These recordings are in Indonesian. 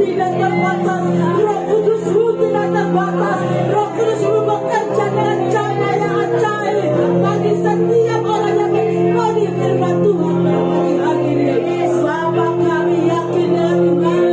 tidak terbatas. Roh Kudus-Mu tidak terbatas. Roh Kudus-Mu bekerja dengan cara yang ajaib bagi setiap orang yang mengikuti firman Tuhan pada pagi hari ini. Bapa, kami yakin dengan iman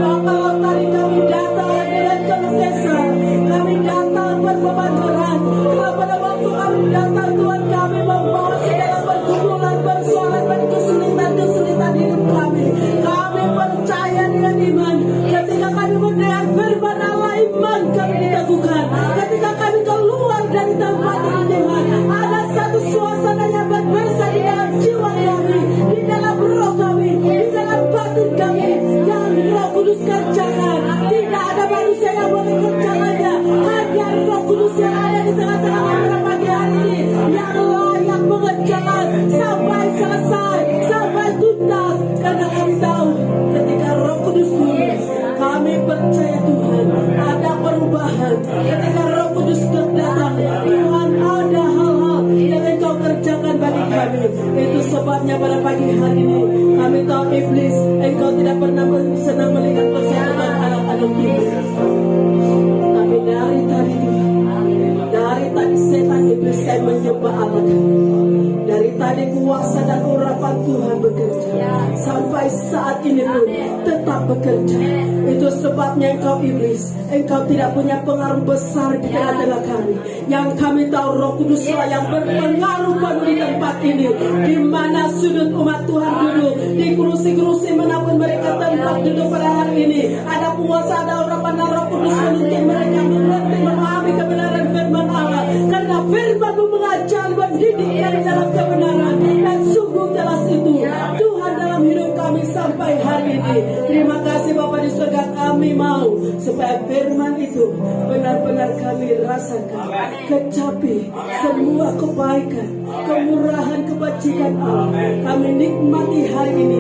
bahwa kalau tadi kami datang dengan kesesakan, kami datang berbeban berat. Kalau pada waktu kami datang, Tuhan, kami membawa segala pergumulan, persoalan dan kesulitan hidup kami. Kami percaya dengan iman. Ketika kami mendengar firman Allah, iman kami diteguhkan. Ketika kami keluar dari tempat ini, Tuhan, ada satu suasana yang berbeda di dalam jiwa kami, di dalam roh kami, di dalam batin kami, yang Roh Kudus kerjakan. Tidak ada manusia yang boleh kerjakannya, hanya Roh Kudus yang ada di tengah-tengah pada pagi hari ini yang layak mengerjakan sampai selesai, sampai tuntas. Karena kami tahu ketika Roh Kudus turun, kami percaya Tuhan ada perubahan. Ketika Roh Kudus datang, Tuhan ada hal-hal yang Engkau kerjakan bagi kami. Itu sebabnya pada pagi hari ini kami tahu iblis, Engkau tidak pernah senang melihat persekutuan anak-anak iblis. Tapi dari tadi Tuhan, dari tadi setan iblis yang menyembah Allah kami. Dari tadi kuasa dan urapan Tuhan bekerja, sampai saat ini pun tetap bekerja. Itu sebabnya engkau iblis, engkau tidak punya pengaruh besar di tengah-tengah kami. Yang kami tahu Roh Kuduslah yang berpengaruh penuh di tempat ini. Di mana sudut umat Tuhan duduk, di kursi-kursi manapun mereka tempat duduk pada hari ini, ada kuasa, ada urapan dan Roh Kudus menuntun mereka mengerti, memahami kebenaran firman Allah. Karena firman-Mu mengajar, mendidik kami dalam kebenaran, dan sungguh jelas itu Tuhan dalam hidup kami sampai hari ini. Terima kasih Bapa di surga, kami mau supaya firman itu benar-benar kami rasakan, kecapi semua kebaikan, kemurahan, kebajikan Allah. Kami nikmati hari ini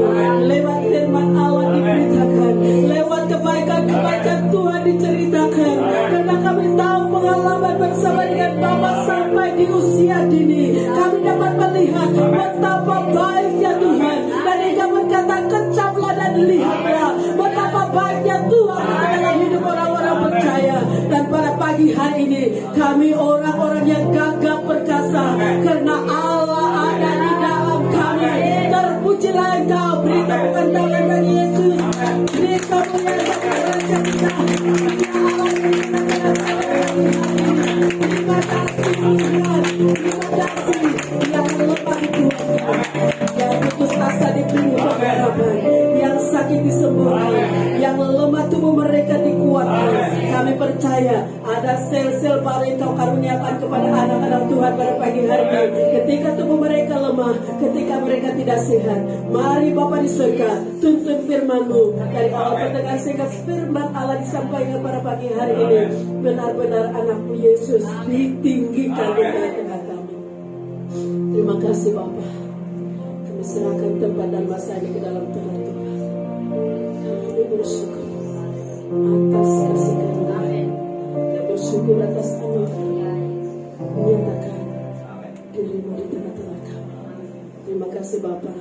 lewat firman Allah diberitakan, lewat kebaikan-kebaikan Tuhan diceritakan. Karena kami tahu pengalaman bersama dengan Bapa sampai di usia dini, kami dapat melihat betapa baiknya Tuhan. Dan Engkau berkata, kecaplah dan lihatlah betapa baiknya Tuhan dalam hidup orang-orang percaya. Dan pada pagi hari ini kami orang-orang yang gagah perkasa, karena Allah ada di dalam kami. Terpujilah Engkau, beri tepukan tangan bagi Yesus, beri kemuliaan bagi Raja kita. Terima kasih Tuhan, terima kasih yang lemah Tuhan, yang putus asa diberi pengharapan, yang sakit disembuhkan, yang lemah tubuh mereka dikuatkan. Kami percaya ada sel-sel baru yang Kau karuniakan kepada anak-anak Tuhan pada pagi hari ini. Ketika tubuh mereka lemah, ketika mereka tidak sehat, mari Bapa di surga, tuntun firman-Mu dari awal pertengahan sehingga firman Allah disampaikan pada pagi hari ini. Benar-benar anak-Mu Yesus ditinggikan di tengah-tengah kami. Terima kasih Bapa. Kami serahkan tempat dan masa ini ke dalam tangan Tuhan. Kami bersyukur atas kasih karunia, kami bersyukur atas anugerah menyatakan diri-Mu di tengah-tengah kami. Terima kasih Bapa.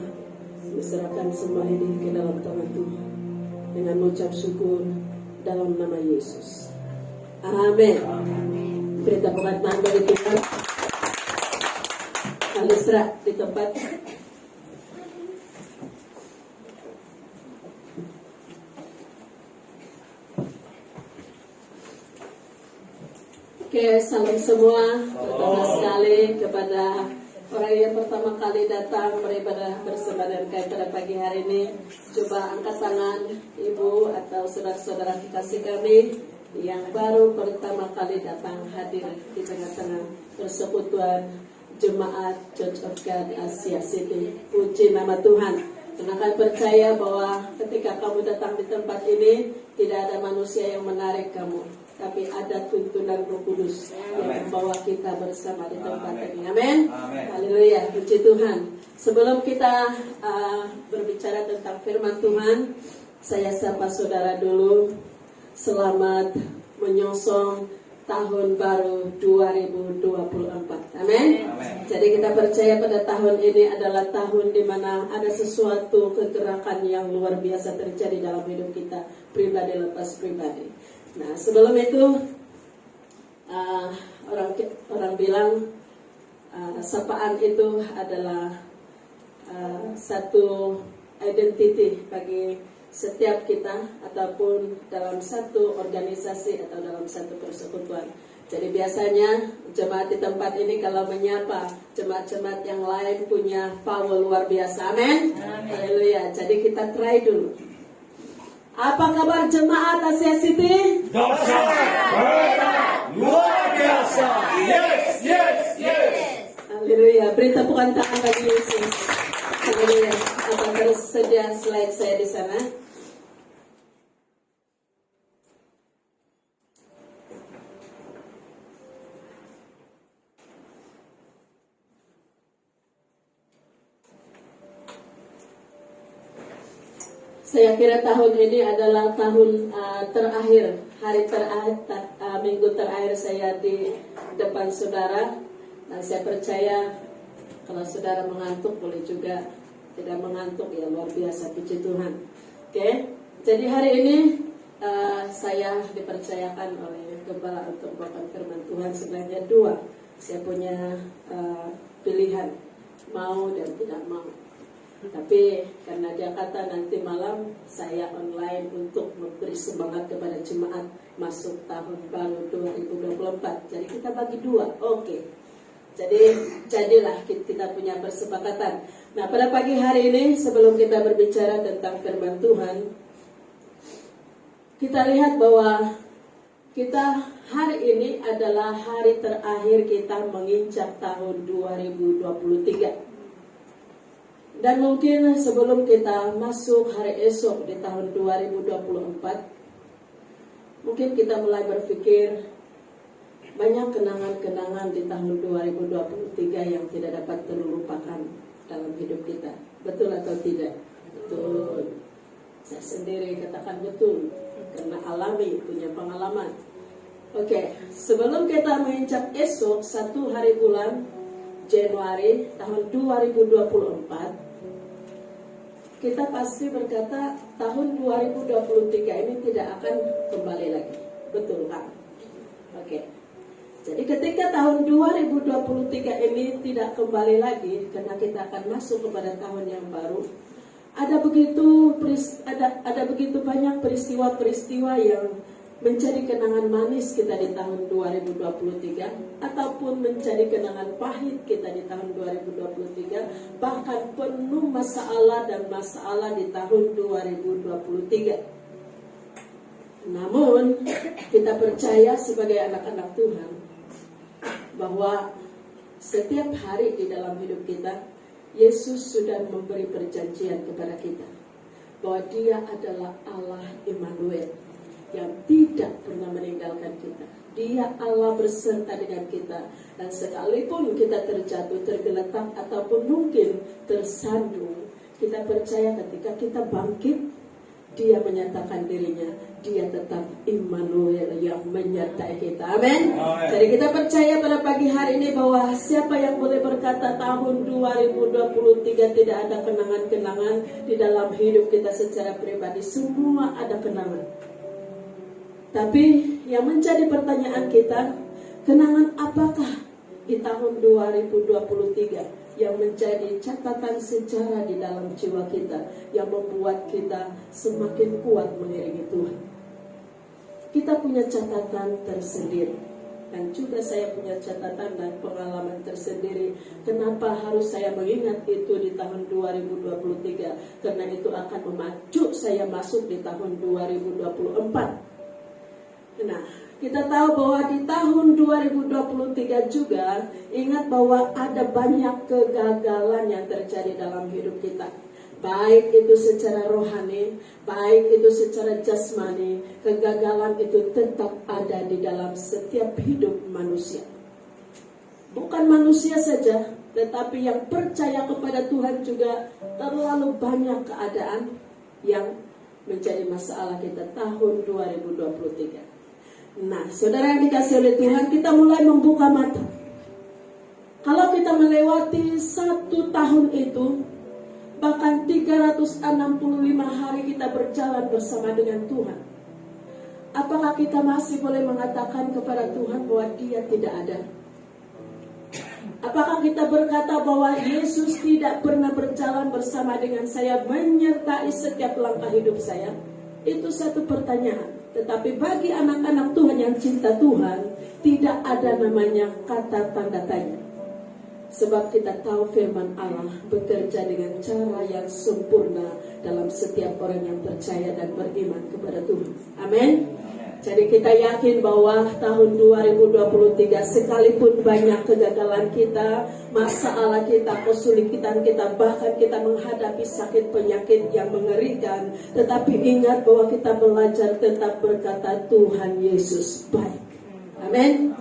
Kami serahkan semua ini ke dalam tangan Tuhan dengan mengucap syukur dalam nama Yesus. Amin. Beri tepukan tangan bagi Tuhan. Alisra di tempat. Oke, salam semua. Pertama sekali kepada orang yang pertama kali datang beribadah bersama dengan kami pada pagi hari ini. Coba angkat tangan ibu atau saudara-saudara kekasih kami yang baru pertama kali datang hadir di tengah-tengah persekutuan Jemaat Church of God Asia City. Puji nama Tuhan. Karena kami percaya bahwa ketika kamu datang di tempat ini, tidak ada manusia yang menarik kamu, tapi ada tuntunan Roh Kudus yang membawa kita bersama di tempat ini. Amin. Haleluya. Puji Tuhan. Sebelum kita berbicara tentang firman Tuhan, saya sapa saudara dulu. Selamat menyongsong tahun baru 2024. Amin. Jadi kita percaya pada tahun ini adalah tahun di mana ada sesuatu kegerakan yang luar biasa terjadi dalam hidup kita, pribadi lepas pribadi. Nah, sebelum itu orang bilang sapaan itu adalah satu identity bagi setiap kita ataupun dalam satu organisasi atau dalam satu persekutuan. Jadi biasanya jemaat di tempat ini kalau menyapa jemaat-jemaat yang lain punya power luar biasa. Amin. Haleluya. Jadi kita try dulu. Apa kabar jemaat Asia City? Luar biasa. Yes. Haleluya. Beri tepukan tangan bagi Yesus. Haleluya. Apa tersedia slide saya di sana? Saya kira tahun ini adalah tahun terakhir, hari terakhir, minggu terakhir saya di depan saudara. Dan saya percaya kalau saudara mengantuk boleh juga tidak mengantuk, ya luar biasa, puji Tuhan. Oke, jadi hari ini saya dipercayakan oleh Gembala untuk membawakan firman Tuhan. Sebenarnya dua, saya punya pilihan mau dan tidak mau. Tapi karena dia kata nanti malam saya online untuk memberi semangat kepada jemaat masuk tahun baru 2024. Jadi kita bagi dua, oke. Jadi jadilah kita punya persepakatan. Nah, pada pagi hari ini sebelum kita berbicara tentang firman Tuhan, kita lihat bahwa kita hari ini adalah hari terakhir kita menginjak tahun 2023. Dan mungkin sebelum kita masuk hari esok di tahun 2024, mungkin kita mulai berpikir banyak kenangan-kenangan di tahun 2023 yang tidak dapat terlupakan dalam hidup kita. Betul atau tidak? Betul. Saya sendiri katakan betul, karena alami, punya pengalaman. Oke, sebelum kita menginjak esok 1 hari bulan Januari tahun 2024, kita pasti berkata tahun 2023 ini tidak akan kembali lagi. Betul kan? Oke. Jadi ketika tahun 2023 ini tidak kembali lagi, karena kita akan masuk kepada tahun yang baru, ada begitu banyak peristiwa-peristiwa yang menjadi kenangan manis kita di tahun 2023 ataupun menjadi kenangan pahit kita di tahun 2023, bahkan penuh masalah dan masalah di tahun 2023. Namun kita percaya sebagai anak-anak Tuhan bahwa setiap hari di dalam hidup kita Yesus sudah memberi perjanjian kepada kita bahwa Dia adalah Allah Immanuel yang tidak pernah meninggalkan kita. Dia Allah beserta dengan kita. Dan sekalipun kita terjatuh, tergeletak, ataupun mungkin tersandung, kita percaya ketika kita bangkit, Dia menyatakan dirinya. Dia tetap Immanuel yang menyertai kita. Amin. Jadi kita percaya pada pagi hari ini bahwa siapa yang boleh berkata tahun 2023 tidak ada kenangan-kenangan di dalam hidup kita secara pribadi. Semua ada kenangan. Tapi yang menjadi pertanyaan kita, kenangan apakah di tahun 2023 yang menjadi catatan sejarah di dalam jiwa kita, yang membuat kita semakin kuat mengiringi Tuhan? Kita punya catatan tersendiri, dan juga saya punya catatan dan pengalaman tersendiri. Kenapa harus saya mengingat itu di tahun 2023? Karena itu akan memacu saya masuk di tahun 2024. Nah, kita tahu bahwa di tahun 2023 juga, ingat bahwa ada banyak kegagalan yang terjadi dalam hidup kita. Baik itu secara rohani, baik itu secara jasmani, kegagalan itu tetap ada di dalam setiap hidup manusia. Bukan manusia saja, tetapi yang percaya kepada Tuhan juga terlalu banyak keadaan yang menjadi masalah kita tahun 2023. Nah, saudara yang dikasih oleh Tuhan, kita mulai membuka mata. Kalau kita melewati 1 tahun itu, bahkan 365 hari kita berjalan bersama dengan Tuhan, apakah kita masih boleh mengatakan kepada Tuhan bahwa Dia tidak ada? Apakah kita berkata bahwa Yesus tidak pernah berjalan bersama dengan saya, menyertai setiap langkah hidup saya? Itu satu pertanyaan. Tetapi bagi anak-anak Tuhan yang cinta Tuhan, tidak ada namanya kata tanda tanya. Sebab kita tahu firman Allah bekerja dengan cara yang sempurna dalam setiap orang yang percaya dan beriman kepada Tuhan. Amin. Jadi kita yakin bahwa tahun 2023 sekalipun banyak kegagalan kita, masalah kita, kesulitan kita, bahkan kita menghadapi sakit penyakit yang mengerikan, tetapi ingat bahwa kita belajar tetap berkata Tuhan Yesus baik. Amin.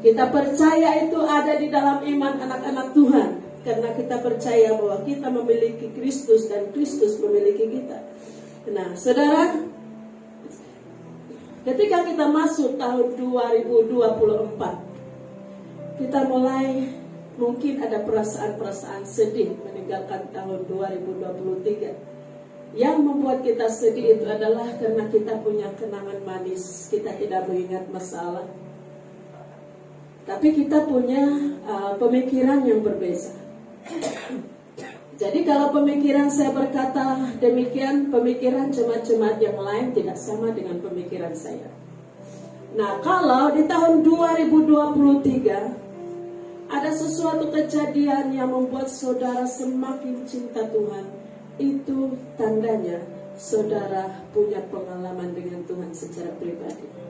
Kita percaya itu ada di dalam iman anak-anak Tuhan, karena kita percaya bahwa kita memiliki Kristus dan Kristus memiliki kita. Nah, saudara, ketika kita masuk tahun 2024, kita mulai mungkin ada perasaan-perasaan sedih meninggalkan tahun 2023. Yang membuat kita sedih itu adalah karena kita punya kenangan manis, kita tidak mengingat masalah. Tapi kita punya pemikiran yang berbeda. Jadi kalau pemikiran saya berkata demikian, pemikiran jemaat-jemaat yang lain tidak sama dengan pemikiran saya. Nah, kalau di tahun 2023 ada sesuatu kejadian yang membuat saudara semakin cinta Tuhan, itu tandanya saudara punya pengalaman dengan Tuhan secara pribadi.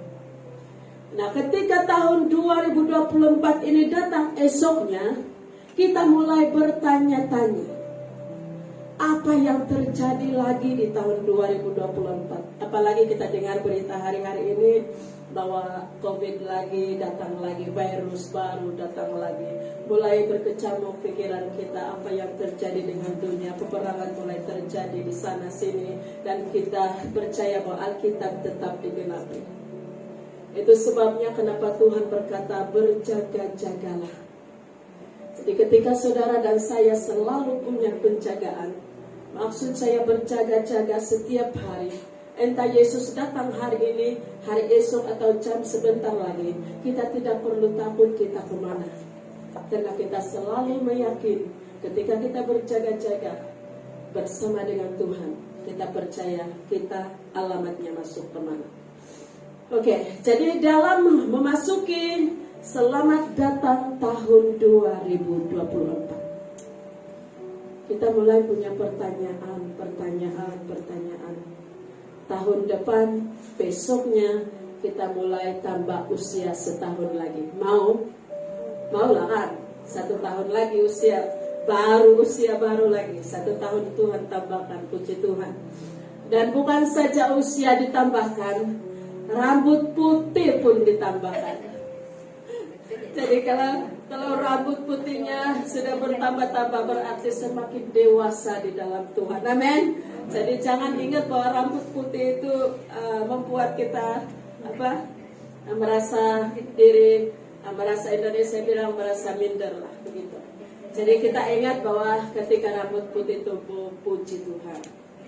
Nah, ketika tahun 2024 ini datang esoknya, kita mulai bertanya-tanya, apa yang terjadi lagi di tahun 2024? Apalagi kita dengar berita hari-hari ini bahwa COVID lagi datang lagi, virus baru datang lagi. Mulai berkecamuk pikiran kita, apa yang terjadi dengan dunia, peperangan mulai terjadi di sana sini, dan kita percaya bahwa Alkitab tetap digenapi. Itu sebabnya kenapa Tuhan berkata berjaga-jagalah. Jadi ketika saudara dan saya selalu punya penjagaan, maksud saya berjaga-jaga setiap hari. Entah Yesus datang hari ini, hari esok, atau jam sebentar lagi, kita tidak perlu takut kita kemana. Karena kita selalu meyakini ketika kita berjaga-jaga bersama dengan Tuhan, kita percaya kita alamatnya masuk kemana. Oke, jadi dalam memasuki selamat datang tahun 2024, kita mulai punya pertanyaan. Tahun depan, besoknya kita mulai tambah usia setahun lagi. Mau lah kan? 1 tahun lagi usia baru lagi. 1 tahun Tuhan tambahkan, puji Tuhan. Dan bukan saja usia ditambahkan, rambut putih pun ditambahkan. Jadi kalau rambut putihnya sudah bertambah-tambah, berarti semakin dewasa di dalam Tuhan. Amin. Jadi jangan ingat bahwa rambut putih itu membuat kita merasa diri, merasa Indonesia bilang merasa minder lah begitu. Jadi kita ingat bahwa ketika rambut putih tumbuh, puji Tuhan.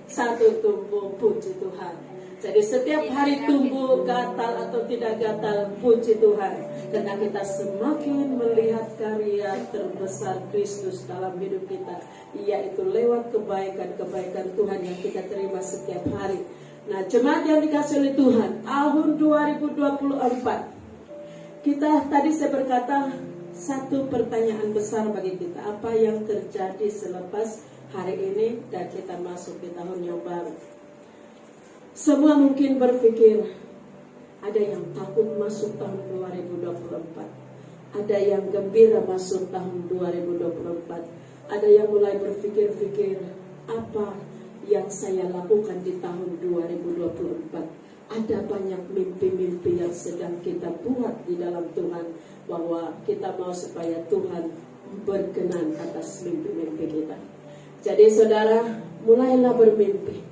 Satu tumbuh, puji Tuhan. Jadi setiap hari tumbuh, gatal atau tidak gatal, puji Tuhan. Karena kita semakin melihat karya terbesar Kristus dalam hidup kita, yaitu lewat kebaikan-kebaikan Tuhan yang kita terima setiap hari. Nah, jemaat yang dikasih oleh Tuhan, tahun 2024, kita tadi saya berkata, satu pertanyaan besar bagi kita, apa yang terjadi selepas hari ini dan kita masuk di tahun yang baru. Semua mungkin berpikir, ada yang takut masuk tahun 2024, ada yang gembira masuk tahun 2024, ada yang mulai berpikir-pikir, apa yang saya lakukan di tahun 2024. Ada banyak mimpi-mimpi yang sedang kita buat di dalam Tuhan, bahwa kita mau supaya Tuhan berkenan atas mimpi-mimpi kita. Jadi saudara, mulailah bermimpi.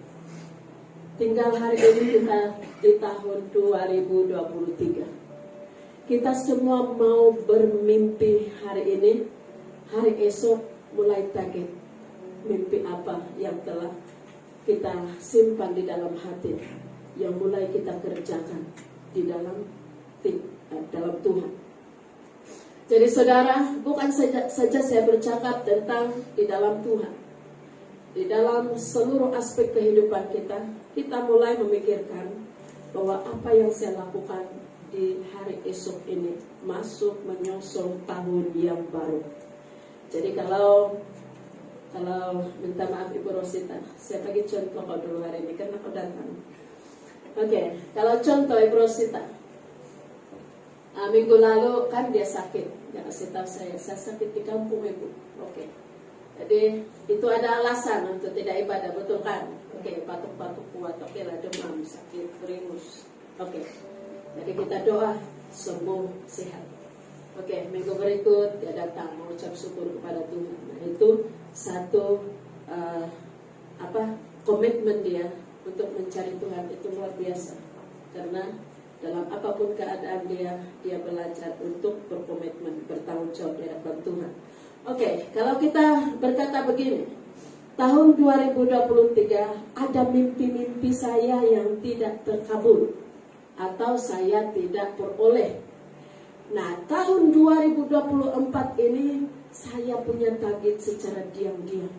tinggal hari ini kita di tahun 2023. Kita semua mau bermimpi hari ini, hari esok mulai target. Mimpi apa yang telah kita simpan di dalam hati, yang mulai kita kerjakan di dalam Tuhan. Jadi saudara, bukan saja saya bercakap tentang di dalam Tuhan. Di dalam seluruh aspek kehidupan kita mulai memikirkan bahwa apa yang saya lakukan di hari esok ini masuk menyusul tahun yang baru. Jadi kalau minta maaf Ibu Rosita, saya bagi contoh dulu hari ini karena aku datang. Oke, kalau contoh Ibu Rosita, minggu lalu kan dia sakit, dia kasih tahu saya sakit di kampung Ibu. Oke. Jadi itu ada alasan untuk tidak ibadah, betul kan? Oke, batuk-batuk kuat, oke lah, demam, sakit, beringus. Oke, jadi kita doa sembuh sehat. Oke, minggu berikut dia datang mengucap syukur kepada Tuhan. Nah, itu satu komitmen dia untuk mencari Tuhan, itu luar biasa. Karena dalam apapun keadaan dia belajar untuk berkomitmen, bertanggung jawab di hadapan Tuhan. Oke, kalau kita berkata begini, tahun 2023 ada mimpi-mimpi saya yang tidak terkabul atau saya tidak peroleh. Nah, tahun 2024 ini saya punya target secara diam-diam.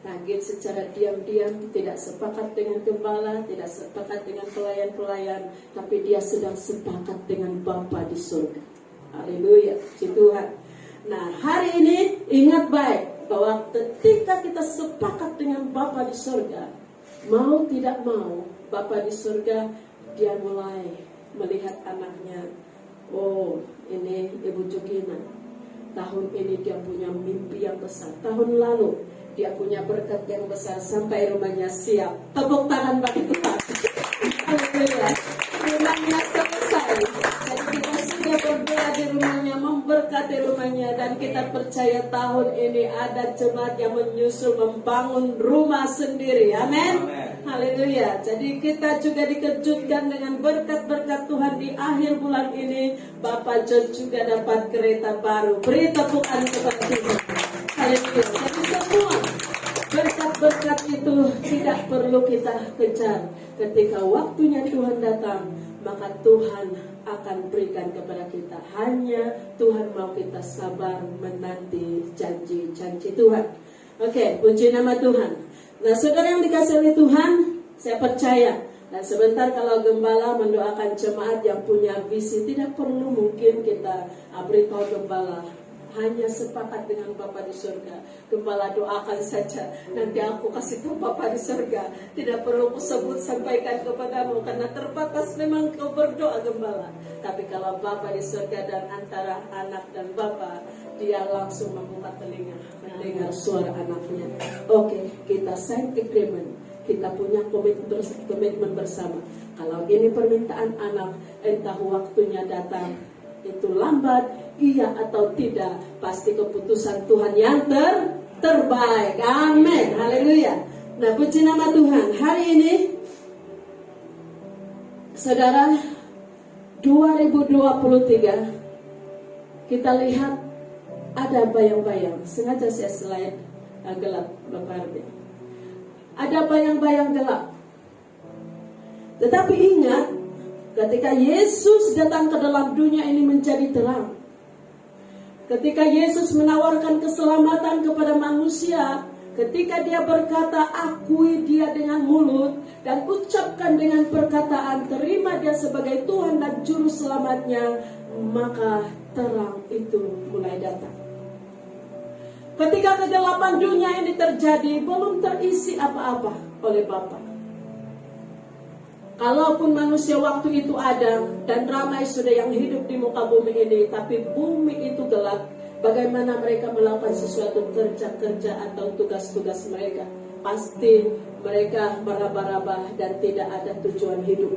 Target secara diam-diam, tidak sepakat dengan gembala, tidak sepakat dengan pelayan-pelayan, tapi dia sedang sepakat dengan Bapa di surga. Haleluya, puji Tuhan. Nah, hari ini ingat baik bahwa ketika kita sepakat dengan Bapa di surga, mau tidak mau Bapa di surga dia mulai melihat anaknya. Oh, ini Ibu Jugina. Tahun ini dia punya mimpi yang besar. Tahun lalu dia punya berkat yang besar sampai rumahnya siap. Tepuk tangan bagi Tuhan. Haleluya. Rumahnya selesai. Jadi kita sudah berdoa di rumahnya, memberkati rumahnya, dan kita percaya tahun ini ada jemaat yang menyusul membangun rumah sendiri. Amin. Haleluya. Jadi kita juga dikejutkan dengan berkat-berkat Tuhan di akhir bulan ini. Bapak John juga dapat kereta baru. Beri tepukan kepada Tuhan. Haleluya. Jadi semua berkat-berkat itu tidak perlu kita kejar. Ketika waktunya Tuhan datang, maka Tuhan akan berikan kepada kita. Hanya Tuhan mau kita sabar menanti janji-janji Tuhan. Oke, puji nama Tuhan. Nah, saudara yang dikasihi oleh Tuhan, saya percaya. Dan sebentar kalau gembala mendoakan jemaat yang punya visi, tidak perlu mungkin kita beritahu gembala. Hanya sepakat dengan Bapa di surga. Gembala doakan saja, nanti aku kasih tahu Bapa di surga. Tidak perlu aku sebut sampaikan kepadamu, karena terbatas memang kau berdoa gembala. Tapi kalau Bapa di surga dan antara anak dan Bapa, dia langsung membuka telinga mendengar suara anaknya. Oke, kita sign agreement. Kita punya komitmen bersama. Kalau ini permintaan anak, entah waktunya datang itu lambat, iya atau tidak, pasti keputusan Tuhan yang terbaik. Amin. Haleluya. Nah, puji nama Tuhan. Hari ini, saudara, 2023, kita lihat ada bayang-bayang. Sengaja saya slide gelap, Bapak Arbi. Ada bayang-bayang gelap. Tetapi ingat, ketika Yesus datang ke dalam dunia ini menjadi terang. Ketika Yesus menawarkan keselamatan kepada manusia, ketika dia berkata, akui dia dengan mulut dan ucapkan dengan perkataan, terima dia sebagai Tuhan dan Juru Selamatnya, maka terang itu mulai datang. Ketika kegelapan dunia ini terjadi, belum terisi apa-apa oleh Bapa. Kalaupun manusia waktu itu ada dan ramai sudah yang hidup di muka bumi ini, tapi bumi itu gelap, bagaimana mereka melakukan sesuatu kerja-kerja atau tugas-tugas mereka? Pasti mereka meraba-raba dan tidak ada tujuan hidup.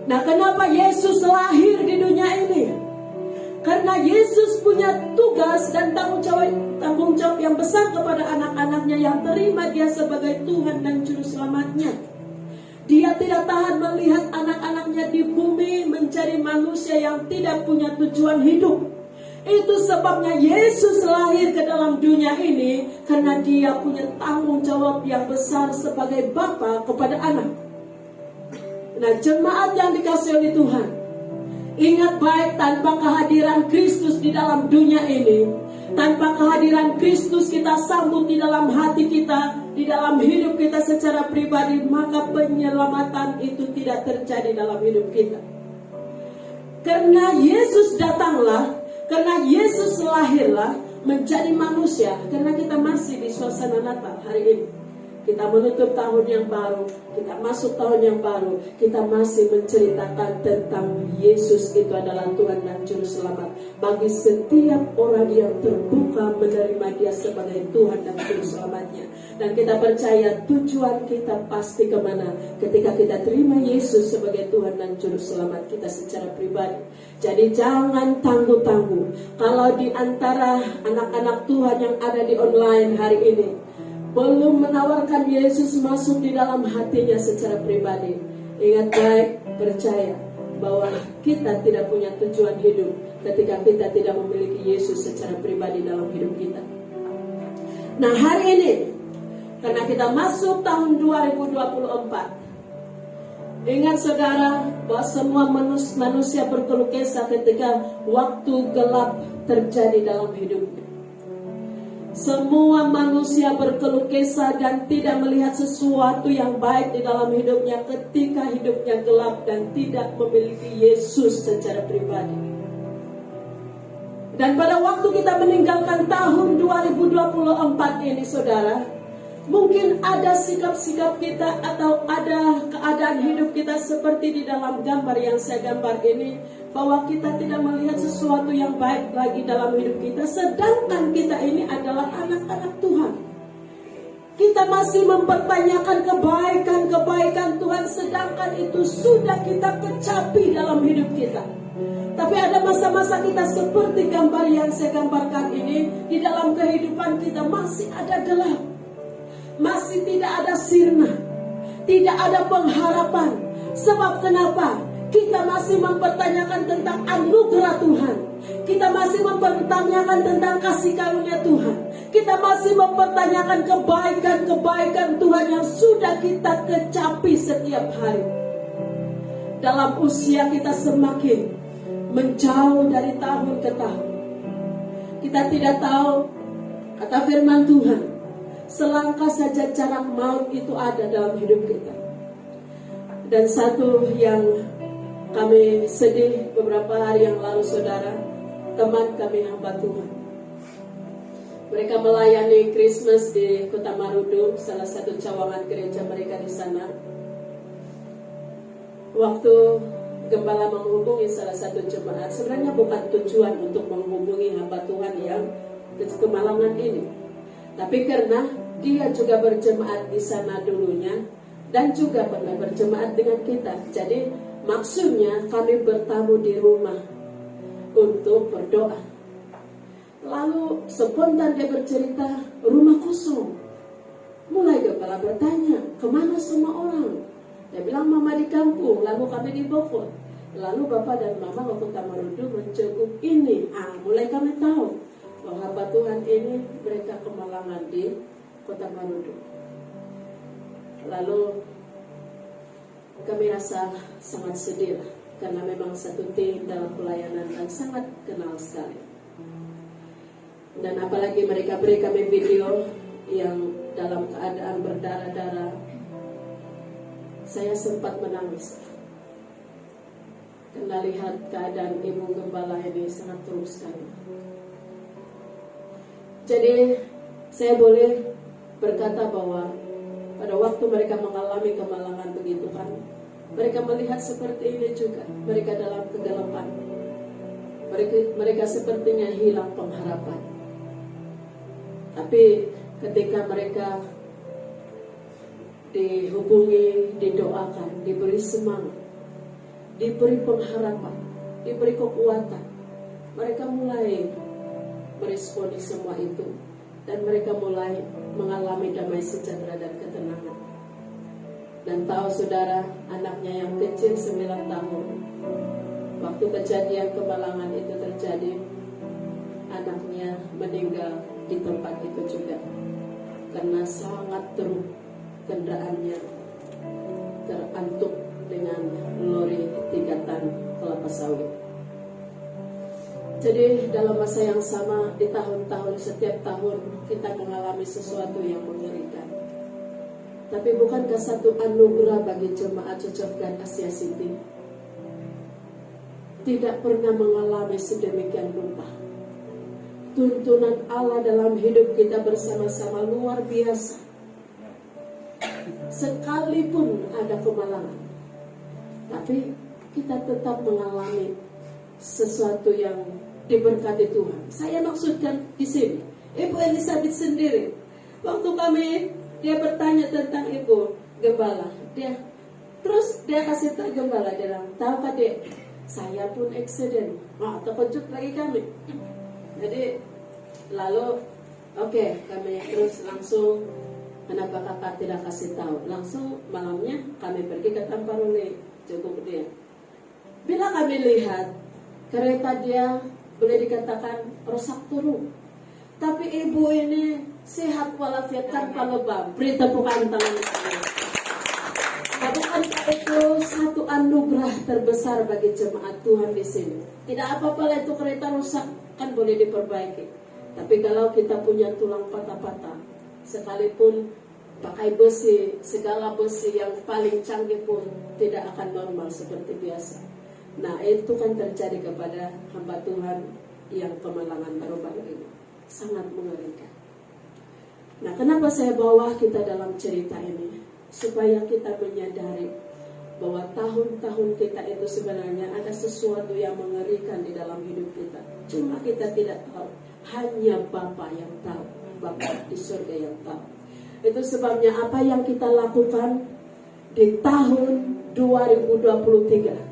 Nah, kenapa Yesus lahir di dunia ini? Karena Yesus punya tugas dan tanggung jawab yang besar kepada anak-anaknya yang terima dia sebagai Tuhan dan Juru Selamatnya. Dia tidak tahan melihat anak-anaknya di bumi menjadi manusia yang tidak punya tujuan hidup. Itu sebabnya Yesus lahir ke dalam dunia ini, karena dia punya tanggung jawab yang besar sebagai Bapa kepada anak. Nah, jemaat yang dikasihi oleh Tuhan, ingat baik, tanpa kehadiran Kristus di dalam dunia ini, tanpa kehadiran Kristus kita sambut di dalam hati kita, di dalam hidup kita secara pribadi, maka penyelamatan itu tidak terjadi dalam hidup kita. Karena Yesus datanglah, karena Yesus lahirlah menjadi manusia, karena kita masih di suasana Natal hari ini. Kita menutup tahun yang baru, kita masuk tahun yang baru, kita masih menceritakan tentang Yesus itu adalah Tuhan dan Juru Selamat. Bagi setiap orang yang terbuka menerima dia sebagai Tuhan dan Juru Selamatnya. Dan kita percaya tujuan kita pasti kemana ketika kita terima Yesus sebagai Tuhan dan Juru Selamat kita secara pribadi. Jadi jangan tangguh-tangguh. Kalau di antara anak-anak Tuhan yang ada di online hari ini belum menawarkan Yesus masuk di dalam hatinya secara pribadi, ingat baik, percaya bahwa kita tidak punya tujuan hidup ketika kita tidak memiliki Yesus secara pribadi dalam hidup kita. Nah, hari ini karena kita masuk tahun 2024, ingat saudara bahwa semua manusia berkeluh kesah ketika waktu gelap terjadi dalam hidupnya. Semua manusia berkeluh kesah dan tidak melihat sesuatu yang baik di dalam hidupnya ketika hidupnya gelap dan tidak memiliki Yesus secara pribadi. Dan pada waktu kita meninggalkan tahun 2024 ini saudara, mungkin ada sikap-sikap kita atau ada keadaan hidup kita seperti di dalam gambar yang saya gambar ini, bahwa kita tidak melihat sesuatu yang baik lagi dalam hidup kita, sedangkan kita ini adalah anak-anak Tuhan. Kita masih mempertanyakan kebaikan Tuhan, sedangkan itu sudah kita kecapi dalam hidup kita. Tapi ada masa-masa kita seperti gambar yang saya gambarkan ini, di dalam kehidupan kita masih ada gelap, masih tidak ada sirna, tidak ada pengharapan. Sebab kenapa? Kita masih mempertanyakan tentang anugerah Tuhan. Kita masih mempertanyakan tentang kasih karunia Tuhan. Kita masih mempertanyakan kebaikan Tuhan yang sudah kita kecapi setiap hari. Dalam usia kita semakin menjauh dari tahun ke tahun, kita tidak tahu, kata firman Tuhan, selangkah saja jarak maut itu ada dalam hidup kita. Dan satu yang kami sedih beberapa hari yang lalu saudara, teman kami hamba Tuhan, mereka melayani Christmas di Kota Marudu, salah satu cawangan gereja mereka di sana. Waktu gembala menghubungi salah satu jemaat, sebenarnya bukan tujuan untuk menghubungi hamba Tuhan yang kemalangan ini, tapi karena dia juga berjemaat di sana dulunya dan juga pernah berjemaat dengan kita. Jadi maksudnya kami bertamu di rumah untuk berdoa. Lalu spontan dia bercerita, rumah kosong. Mulai gembala bertanya, kemana semua orang? Dia bilang mama di kampung, lalu kami di Beaufort. Lalu bapak dan mama waktu Marudu menjenguk ini. Mulai kami tahu bahwa hamba Tuhan ini mereka kemalangan di Kota Marudu. Lalu kami rasa sangat sedih lah, karena memang satu tim dalam pelayanan dan sangat kenal sekali. Dan apalagi mereka beri kami video yang dalam keadaan berdarah-darah. Saya sempat menangis karena lihat keadaan ibu gembala ini sangat teruk sekali. Jadi saya boleh berkata bahwa pada waktu mereka mengalami kemalangan begitu kan, mereka melihat seperti ini juga. Mereka dalam kegelapan, mereka sepertinya hilang pengharapan. Tapi ketika mereka dihubungi, didoakan, diberi semangat, diberi pengharapan, diberi kekuatan, mereka mulai meresponi semua itu, dan mereka mulai mengalami damai sejahtera dan ketenangan. Dan tahu saudara, anaknya yang kecil 9 tahun, waktu kejadian kemalangan itu terjadi, anaknya meninggal di tempat itu juga karena sangat teruk, kendaraannya terantuk dengan lori 3 tan kelapa sawit. Jadi dalam masa yang sama, di tahun-tahun, setiap tahun kita mengalami sesuatu yang mengerikan. Tapi bukankah satu anugerah bagi jemaat Church of God Asia City tidak pernah mengalami sedemikian rupa? Tuntunan Allah dalam hidup kita bersama-sama luar biasa. Sekalipun ada kemalangan, tapi kita tetap mengalami sesuatu yang diberkati Tuhan. Saya maksudkan di sini, Ibu Elizabeth sendiri, waktu dia bertanya tentang Ibu Gembala, dia kasih tahu Gembala, dia bilang, tahukah dek, saya pun eksiden. Terkejut lagi kami. Jadi lalu kami terus langsung, kenapa kakak tidak kasih tahu? Langsung malamnya kami pergi ke Tamparule, cukup dia. Bila kami lihat kereta dia boleh dikatakan rusak turun, tapi ibu ini sehat walafiat tanpa lebam. Beri tepukan tangan saya. Bukankah itu satu anugerah terbesar bagi jemaat Tuhan di sini? Tidak apa-apa itu kereta rusak, kan boleh diperbaiki. Tapi kalau kita punya tulang patah-patah, sekalipun pakai besi, segala besi yang paling canggih pun tidak akan normal seperti biasa. Nah, itu kan terjadi kepada hamba Tuhan yang kemalangan baru-baru ini. Sangat mengerikan. Nah, kenapa saya bawa kita dalam cerita ini? Supaya kita menyadari bahwa tahun-tahun kita itu sebenarnya ada sesuatu yang mengerikan di dalam hidup kita. Cuma kita tidak tahu. Hanya Bapa yang tahu. Bapa di surga yang tahu. Itu sebabnya apa yang kita lakukan di tahun 2023.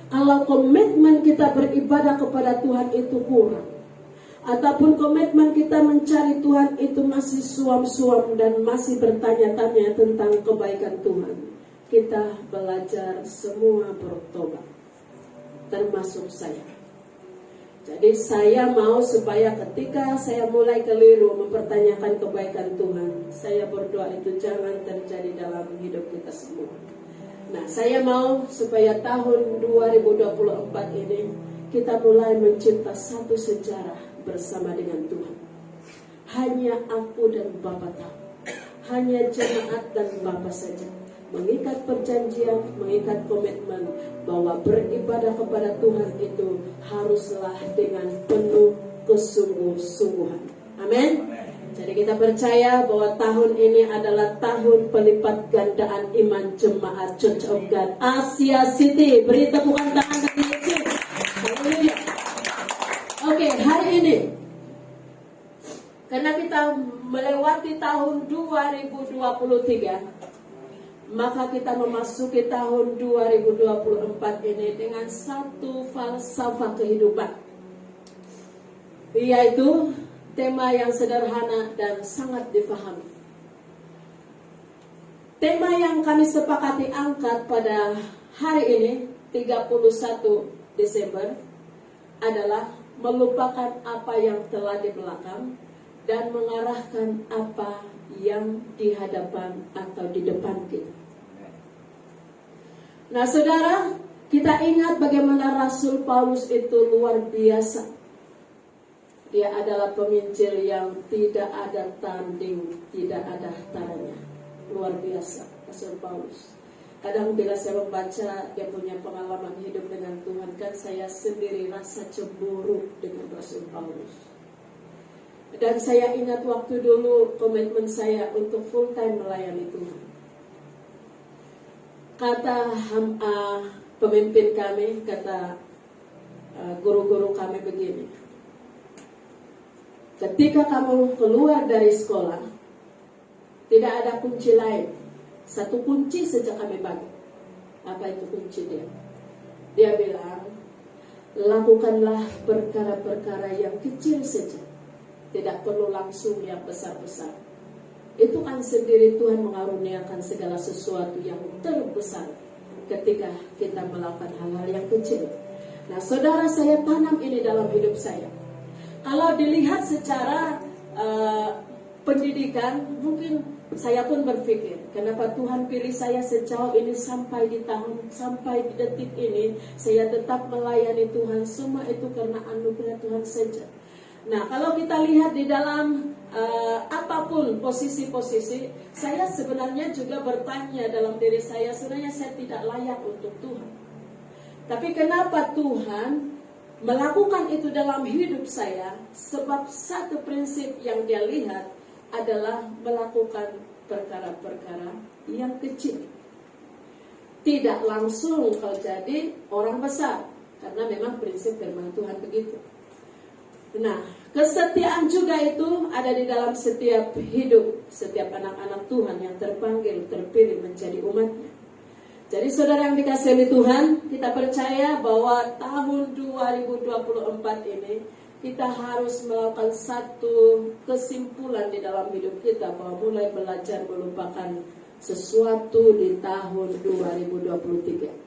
Kalau komitmen kita beribadah kepada Tuhan itu kurang, ataupun komitmen kita mencari Tuhan itu masih suam-suam dan masih bertanya-tanya tentang kebaikan Tuhan, kita belajar semua bertobat, termasuk saya. Jadi saya mau supaya ketika saya mulai keliru mempertanyakan kebaikan Tuhan, saya berdoa itu jangan terjadi dalam hidup kita semua. Nah, saya mau supaya tahun 2024 ini kita mulai mencipta satu sejarah bersama dengan Tuhan. Hanya aku dan Bapa tahu. Hanya jemaat dan Bapa saja. Mengikat perjanjian, mengikat komitmen bahwa beribadah kepada Tuhan itu haruslah dengan penuh kesungguh-sungguhan. Amin. Jadi kita percaya bahwa tahun ini adalah tahun pelipat gandaan iman jemaat Church of God Asia City. Beri tepukan tangan bagi Yesus. Haleluya. Oke, hari ini karena kita melewati tahun 2023, maka kita memasuki tahun 2024 ini dengan satu falsafah kehidupan, yaitu tema yang sederhana dan sangat difahami. Tema yang kami sepakati angkat pada hari ini 31 Desember adalah melupakan apa yang telah di belakang dan mengarahkan apa yang di hadapan atau di depan kita. Nah, saudara, kita ingat bagaimana Rasul Paulus itu luar biasa. Dia adalah penginjil yang tidak ada tanding, tidak ada taranya. Luar biasa, Rasul Paulus. Kadang bila saya membaca dia punya pengalaman hidup dengan Tuhan, kan saya sendiri rasa cemburu dengan Rasul Paulus. Dan saya ingat waktu dulu komitmen saya untuk full time melayani Tuhan. Kata pemimpin kami, kata guru-guru kami begini. Ketika kamu keluar dari sekolah, tidak ada kunci lain. Satu kunci saja kami bagi. Apa itu kunci dia? Dia bilang, lakukanlah perkara-perkara yang kecil saja. Tidak perlu langsung yang besar-besar. Itu kan sendiri Tuhan mengaruniakan segala sesuatu yang terbesar ketika kita melakukan hal-hal yang kecil. Nah, saudara, saya tanam ini dalam hidup saya. Kalau dilihat secara pendidikan, mungkin saya pun berpikir, kenapa Tuhan pilih saya sejauh ini sampai di detik ini, saya tetap melayani Tuhan. Semua itu karena anugerah Tuhan saja. Nah, kalau kita lihat di dalam apapun posisi-posisi, saya sebenarnya juga bertanya dalam diri saya, sebenarnya saya tidak layak untuk Tuhan. Tapi kenapa Tuhan melakukan itu dalam hidup saya? Sebab satu prinsip yang Dia lihat adalah melakukan perkara-perkara yang kecil. Tidak langsung kalau jadi orang besar, karena memang prinsip firman Tuhan begitu. Nah, kesetiaan juga itu ada di dalam setiap hidup, setiap anak-anak Tuhan yang terpanggil, terpilih menjadi umatnya. Jadi saudara yang dikasihi oleh Tuhan, kita percaya bahwa tahun 2024 ini kita harus melakukan satu kesimpulan di dalam hidup kita, bahwa mulai belajar melupakan sesuatu di tahun 2023.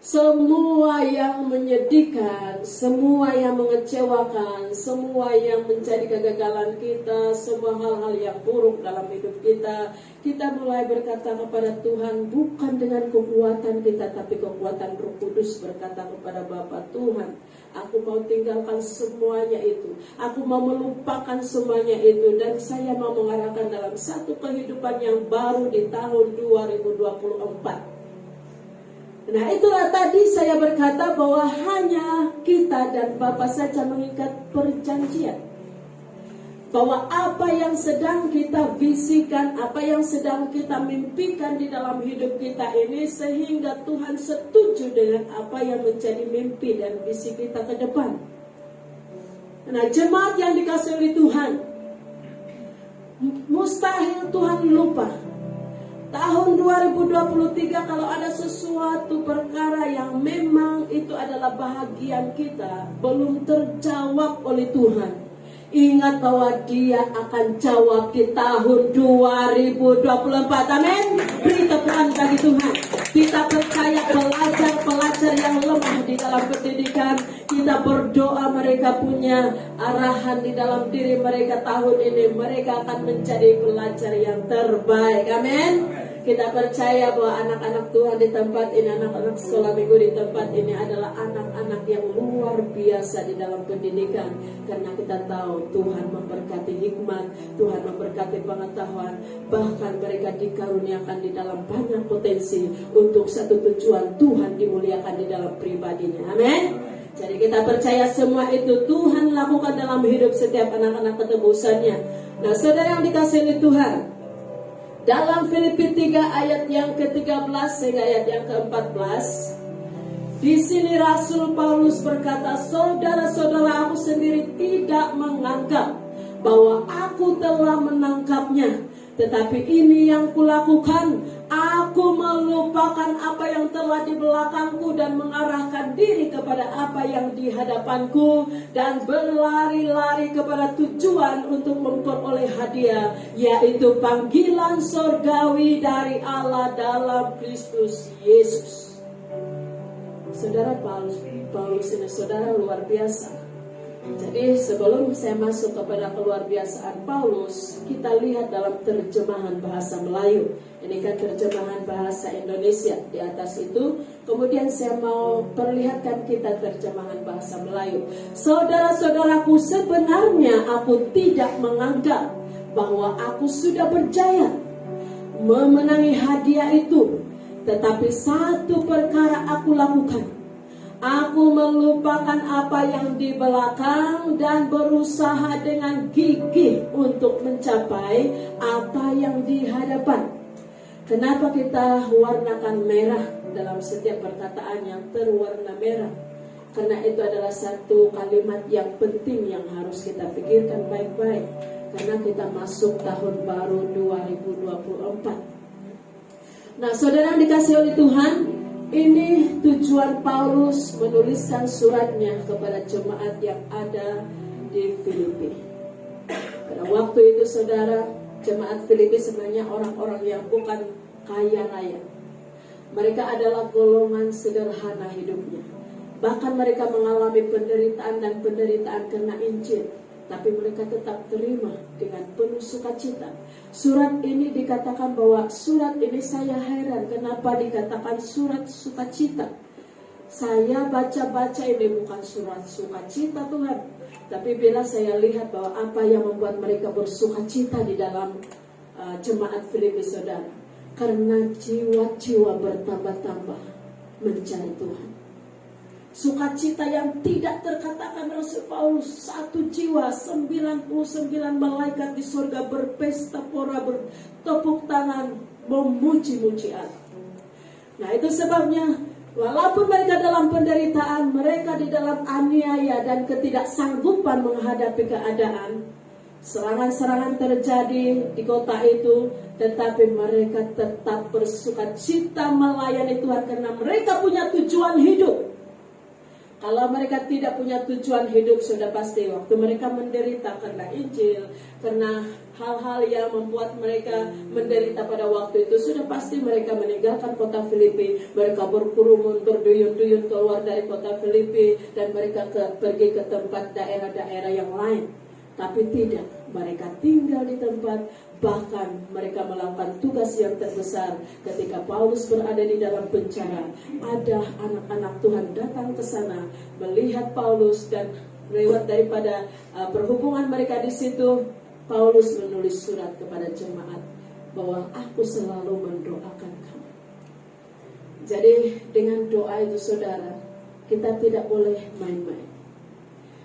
Semua yang menyedihkan, semua yang mengecewakan, semua yang menjadi kegagalan kita, semua hal-hal yang buruk dalam hidup kita, kita mulai berkata kepada Tuhan, bukan dengan kekuatan kita, tapi kekuatan Roh Kudus, berkata kepada Bapa, Tuhan, aku mau tinggalkan semuanya itu, aku mau melupakan semuanya itu, dan saya mau mengarahkan dalam satu kehidupan yang baru di tahun 2024. Nah, itulah tadi saya berkata bahwa hanya kita dan Bapa saja mengikat perjanjian. Bahwa apa yang sedang kita visikan, apa yang sedang kita mimpikan di dalam hidup kita ini, sehingga Tuhan setuju dengan apa yang menjadi mimpi dan visi kita ke depan. Nah, jemaat yang dikasihi oleh Tuhan, mustahil Tuhan lupa. Tahun 2023 kalau ada sesuatu perkara yang memang itu adalah bahagian kita belum terjawab oleh Tuhan, ingat bahwa Dia akan jawab di tahun 2024. Amin. Beri tepukan bagi Tuhan. Kita percaya pelajar-pelajar yang lemah di dalam pendidikan, kita berdoa mereka punya arahan di dalam diri mereka tahun ini, mereka akan menjadi pelajar yang terbaik. Amin. Kita percaya bahwa anak-anak Tuhan di tempat ini, anak-anak sekolah minggu di tempat ini adalah anak-anak yang luar biasa di dalam pendidikan. Karena kita tahu Tuhan memberkati hikmat, Tuhan memberkati pengetahuan, bahkan mereka dikaruniakan di dalam banyak potensi untuk satu tujuan, Tuhan dimuliakan di dalam pribadinya. Amin. Jadi kita percaya semua itu Tuhan lakukan dalam hidup setiap anak-anak ketebusannya. Nah, saudara yang dikasihi oleh Tuhan, dalam Filipi 3 ayat yang ke-13 hingga ayat yang ke-14, di sini Rasul Paulus berkata, saudara-saudara, aku sendiri tidak menganggap bahwa aku telah menangkapnya, tetapi ini yang kulakukan, aku melupakan apa yang telah di belakangku dan mengarahkan diri kepada apa yang di hadapanku, dan berlari-lari kepada tujuan untuk memperoleh hadiah, yaitu panggilan sorgawi dari Allah dalam Kristus Yesus. Saudara, Paulus ini saudara luar biasa. Jadi sebelum saya masuk kepada keluar biasaan Paulus, kita lihat dalam terjemahan bahasa Melayu. Ini kan terjemahan bahasa Indonesia di atas itu. Kemudian saya mau perlihatkan kita terjemahan bahasa Melayu. Saudara-saudaraku, sebenarnya aku tidak menganggap bahwa aku sudah berjaya memenangi hadiah itu. Tetapi satu perkara aku lakukan. Aku melupakan apa yang di belakang dan berusaha dengan gigih untuk mencapai apa yang di hadapan. Kenapa kita warnakan merah dalam setiap perkataan yang terwarna merah? Karena itu adalah satu kalimat yang penting yang harus kita pikirkan baik-baik. Karena kita masuk tahun baru 2024. Nah, saudara yang dikasihi oleh Tuhan, Ini tujuan Paulus menuliskan suratnya kepada jemaat yang ada di Filipi. Pada waktu itu saudara, jemaat Filipi sebenarnya orang-orang yang bukan kaya raya. Mereka adalah golongan sederhana hidupnya. Bahkan mereka mengalami penderitaan dan penderitaan karena Injil, tapi mereka tetap terima dengan penuh sukacita. Surat ini dikatakan bahwa surat ini, saya heran kenapa dikatakan surat sukacita. Saya baca-baca ini bukan surat sukacita Tuhan, tapi bila saya lihat bahwa apa yang membuat mereka bersukacita di dalam jemaat Filipi saudara, karena jiwa-jiwa bertambah-tambah mencari Tuhan. Sukacita yang tidak terkatakan Rasul Paulus, 1 jiwa, 99 malaikat di surga berpesta pora, bertepuk tangan, memuji-muji Allah. Nah itu sebabnya, walaupun mereka dalam penderitaan, mereka di dalam aniaya dan ketidaksanggupan menghadapi keadaan, serangan-serangan terjadi di kota itu, tetapi mereka tetap bersukacita melayani Tuhan karena mereka punya tujuan hidup. Kalau mereka tidak punya tujuan hidup, sudah pasti waktu mereka menderita karena Injil, karena hal-hal yang membuat mereka menderita pada waktu itu, sudah pasti mereka meninggalkan kota Filipi. Mereka berkerumun, berduyun-duyun keluar dari kota Filipi, dan mereka pergi ke tempat daerah-daerah yang lain. Tapi tidak, mereka tinggal di tempat, bahkan mereka melakukan tugas yang terbesar. Ketika Paulus berada di dalam penjara, ada anak-anak Tuhan datang ke sana melihat Paulus, dan lewat daripada perhubungan mereka di situ, Paulus menulis surat kepada jemaat bahwa aku selalu mendoakan kamu. Jadi dengan doa itu saudara, kita tidak boleh main-main.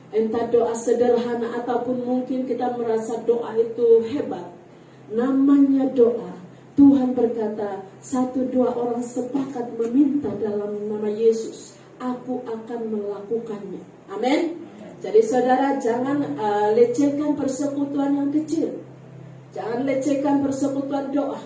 Entah doa sederhana ataupun mungkin kita merasa doa itu hebat, namanya doa. Tuhan berkata, 1-2 orang sepakat meminta dalam nama Yesus, aku akan melakukannya. Amin. Jadi saudara, jangan lecehkan persekutuan yang kecil. Jangan lecehkan persekutuan doa,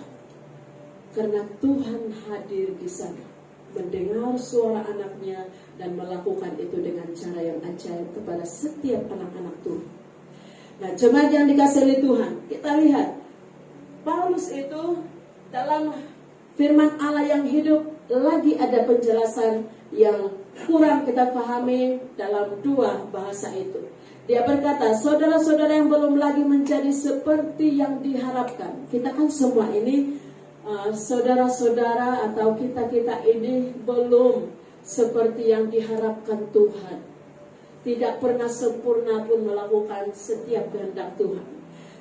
karena Tuhan hadir di sana, mendengar suara anaknya dan melakukan itu dengan cara yang ajaib kepada setiap anak-anak Tuhan. Nah, jemaat yang dikasihi oleh Tuhan, kita lihat Paulus itu dalam firman Allah yang hidup, lagi ada penjelasan yang kurang kita pahami dalam 2 bahasa itu. Dia berkata, saudara-saudara yang belum lagi menjadi seperti yang diharapkan. Kita kan semua ini saudara-saudara atau kita-kita ini belum seperti yang diharapkan Tuhan. Tidak pernah sempurna pun melakukan setiap kehendak Tuhan.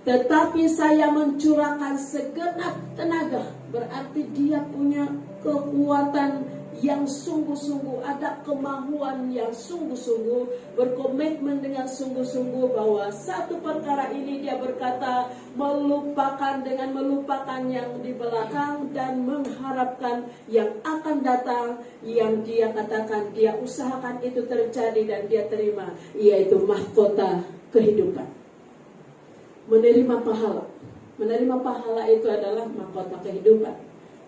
Tetapi saya mencurahkan segenap tenaga. Berarti dia punya kekuatan yang sungguh-sungguh, ada kemahuan yang sungguh-sungguh, berkomitmen dengan sungguh-sungguh bahwa satu perkara ini dia berkata, melupakan yang di belakang dan mengharapkan yang akan datang, yang dia katakan dia usahakan itu terjadi dan dia terima, yaitu mahkota kehidupan. Menerima pahala. Menerima pahala itu adalah mahkota kehidupan.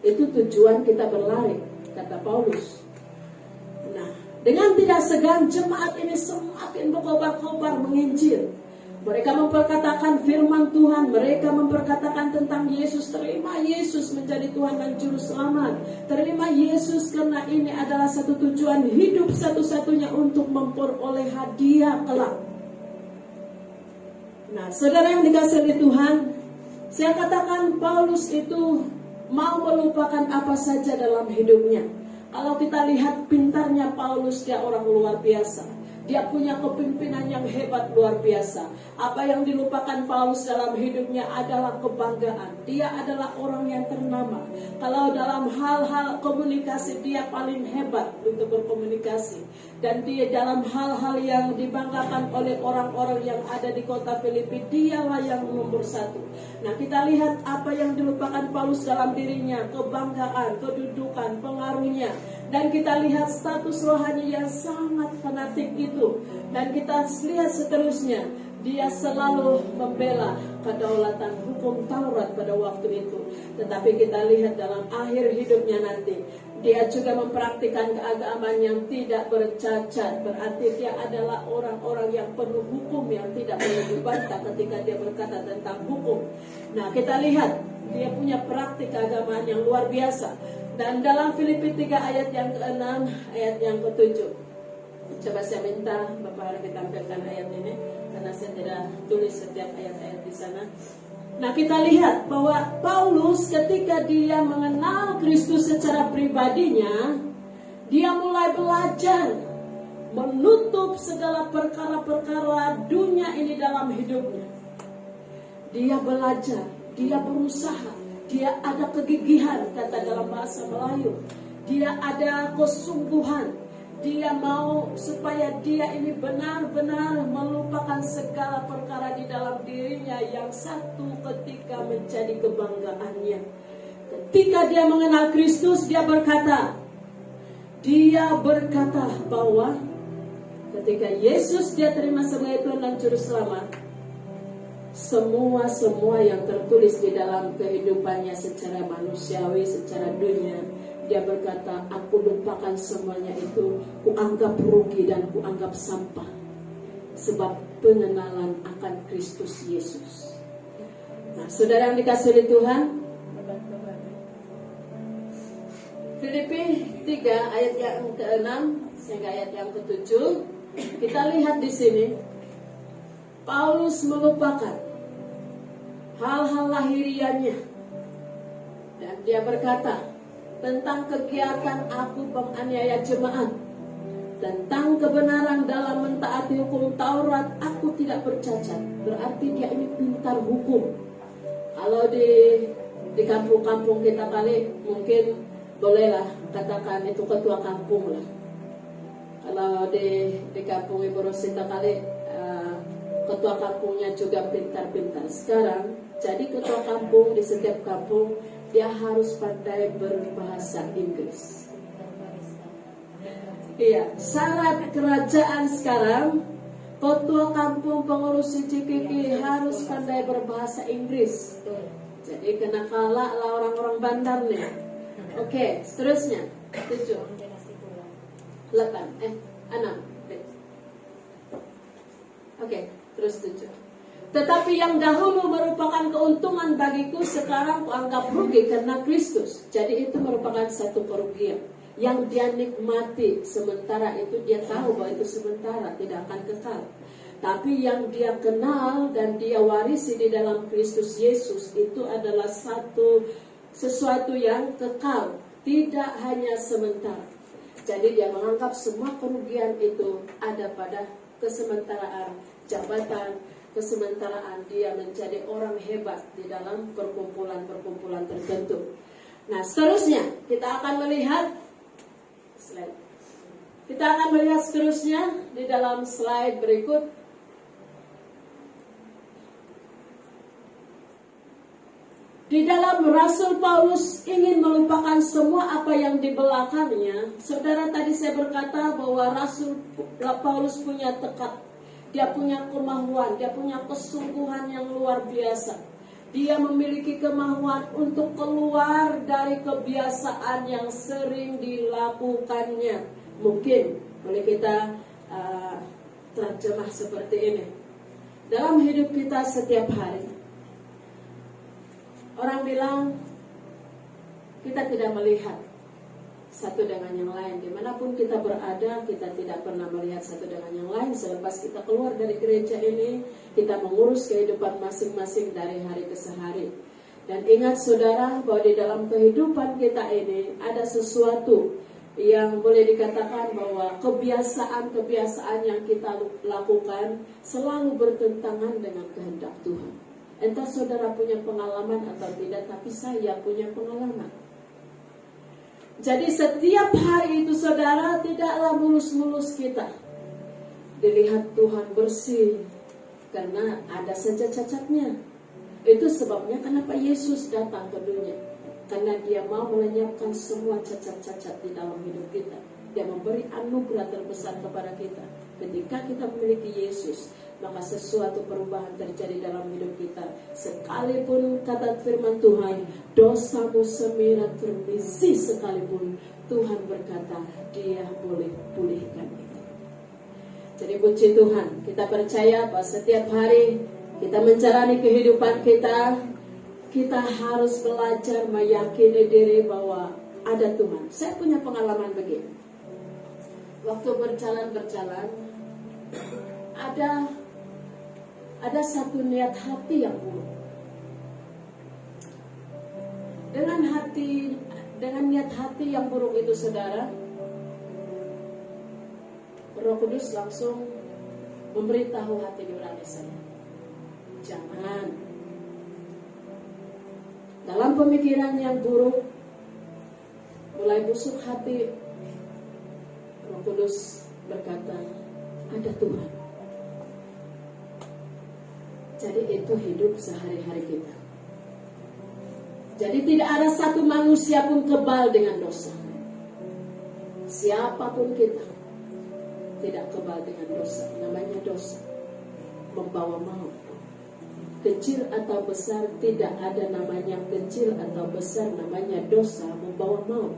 Itu tujuan kita berlari, kata Paulus. Nah, dengan tidak segan jemaat ini semakin berkobar-kobar menginjil. Mereka memperkatakan firman Tuhan, mereka memperkatakan tentang Yesus. Terima Yesus menjadi Tuhan dan Juru Selamat. Terima Yesus karena ini adalah satu tujuan hidup satu-satunya untuk memperoleh hadiah kelak. Nah, saudara yang dikasihi oleh Tuhan, saya katakan Paulus itu mau melupakan apa saja dalam hidupnya. Kalau kita lihat pintarnya Paulus, dia orang luar biasa. Dia punya kepemimpinan yang hebat luar biasa. Apa yang dilupakan Paulus dalam hidupnya adalah kebanggaan. Dia adalah orang yang ternama. Kalau dalam hal-hal komunikasi dia paling hebat untuk berkomunikasi. Dan dia dalam hal-hal yang dibanggakan oleh orang-orang yang ada di kota Filipi, dialah yang nomor 1. Nah, kita lihat apa yang dilupakan Paulus dalam dirinya, kebanggaan, kedudukan, pengaruhnya. Dan kita lihat status rohani yang sangat fanatik itu. Dan kita lihat seterusnya, dia selalu membela kedaulatan hukum Taurat pada waktu itu. Tetapi kita lihat dalam akhir hidupnya nanti, dia juga mempraktikkan keagamaan yang tidak bercacat. Berarti dia adalah orang-orang yang penuh hukum, yang tidak boleh dibantah ketika dia berkata tentang hukum. Nah, kita lihat dia punya praktik keagamaan yang luar biasa. Dan dalam Filipi 3 ayat yang ke-6, ayat yang ke-7. Coba saya minta Bapak Hari tampilkan ayat ini, karena saya tidak tulis setiap ayat-ayat di sana. Nah, kita lihat bahwa Paulus ketika dia mengenal Kristus secara pribadinya, dia mulai belajar menutup segala perkara-perkara dunia ini dalam hidupnya. Dia belajar, dia berusaha, dia ada kegigihan, kata dalam bahasa Melayu. Dia ada kesungguhan. Dia mau supaya dia ini benar-benar melupakan segala perkara di dalam dirinya yang satu ketika menjadi kebanggaannya. Ketika dia mengenal Kristus, dia berkata bahwa ketika Yesus dia terima sebagai Tuhan dan Juru Selamat, semua yang tertulis di dalam kehidupannya secara manusiawi, secara dunia, dia berkata, aku lupakan semuanya itu, kuanggap rugi dan kuanggap sampah, sebab pengenalan akan Kristus Yesus. Nah, saudara yang dikasihi oleh Tuhan, Filipi 3 ayat yang ke-6 sehingga ayat yang ke-7, kita lihat di sini Paulus melupakan hal-hal lahiriannya, dan dia berkata tentang kegiatan aku penganiaya jemaat, tentang kebenaran dalam mentaati hukum Taurat aku tidak bercacat. Berarti dia ini pintar hukum. Kalau di kampung-kampung kita kali mungkin bolehlah katakan itu ketua kampung lah. Kalau di kampung Ibu Rosita kali ketua kampungnya juga pintar-pintar. Sekarang jadi ketua kampung di setiap kampung dia harus pandai berbahasa Inggris. Iya, syarat kerajaan sekarang ketua kampung pengurus CCKK harus pandai berbahasa Inggris. Jadi kena kalah lah orang-orang bandar nih. Oke, seterusnya 7 8 6. Oke, terus 7. Tetapi yang dahulu merupakan keuntungan bagiku, sekarang kuanggap rugi karena Kristus. Jadi itu merupakan satu kerugian yang dia nikmati. Sementara itu dia tahu bahwa itu sementara, tidak akan kekal. Tapi yang dia kenal dan dia warisi di dalam Kristus Yesus itu adalah sesuatu yang kekal, tidak hanya sementara. Jadi dia menganggap semua kerugian itu ada pada kesementaraan jabatan, kesementaraan dia menjadi orang hebat di dalam perkumpulan-perkumpulan tertentu. Nah, seterusnya kita akan melihat slide. Kita akan melihat seterusnya di dalam slide berikut. Di dalam Rasul Paulus ingin melupakan semua apa yang di belakangnya. Saudara, tadi saya berkata bahwa Rasul Paulus punya tekad. Dia punya kemauan, dia punya kesungguhan yang luar biasa. Dia memiliki kemauan untuk keluar dari kebiasaan yang sering dilakukannya. Mungkin boleh kita terjemah seperti ini. Dalam hidup kita setiap hari, orang bilang kita tidak melihat satu dengan yang lain. Dimanapun kita berada, kita tidak pernah melihat satu dengan yang lain. Selepas kita keluar dari gereja ini, kita mengurus kehidupan masing-masing dari hari ke hari. Dan ingat saudara, bahwa di dalam kehidupan kita ini ada sesuatu yang boleh dikatakan bahwa kebiasaan-kebiasaan yang kita lakukan selalu bertentangan dengan kehendak Tuhan. Entah saudara punya pengalaman atau tidak, tapi saya punya pengalaman. Jadi setiap hari itu saudara tidaklah mulus-mulus kita. Dilihat Tuhan bersih, karena ada saja cacatnya. Itu sebabnya kenapa Yesus datang ke dunia. Karena Dia mau melenyapkan semua cacat-cacat di dalam hidup kita. Dia memberi anugerah terbesar kepada kita. Ketika kita memiliki Yesus, maka sesuatu perubahan terjadi dalam hidup kita. Sekalipun kata firman Tuhan, dosamu semirat berbisi sekalipun, Tuhan berkata, Dia boleh pulihkan itu. Jadi puji Tuhan, kita percaya bahwa setiap hari kita menjalani kehidupan kita, kita harus belajar meyakini diri bahwa ada Tuhan. Saya punya pengalaman begini. Waktu berjalan-berjalan, ada satu niat hati yang buruk. Dengan niat hati yang buruk itu, saudara, Roh Kudus langsung memberitahu hati nurani saya, jangan. Dalam pemikiran yang buruk, mulai busuk hati, Roh Kudus berkata, ada Tuhan. Jadi itu hidup sehari-hari kita. Jadi tidak ada satu manusia pun kebal dengan dosa. Siapapun kita tidak kebal dengan dosa. Namanya dosa membawa maut. Kecil atau besar, tidak ada namanya kecil atau besar, namanya dosa membawa maut.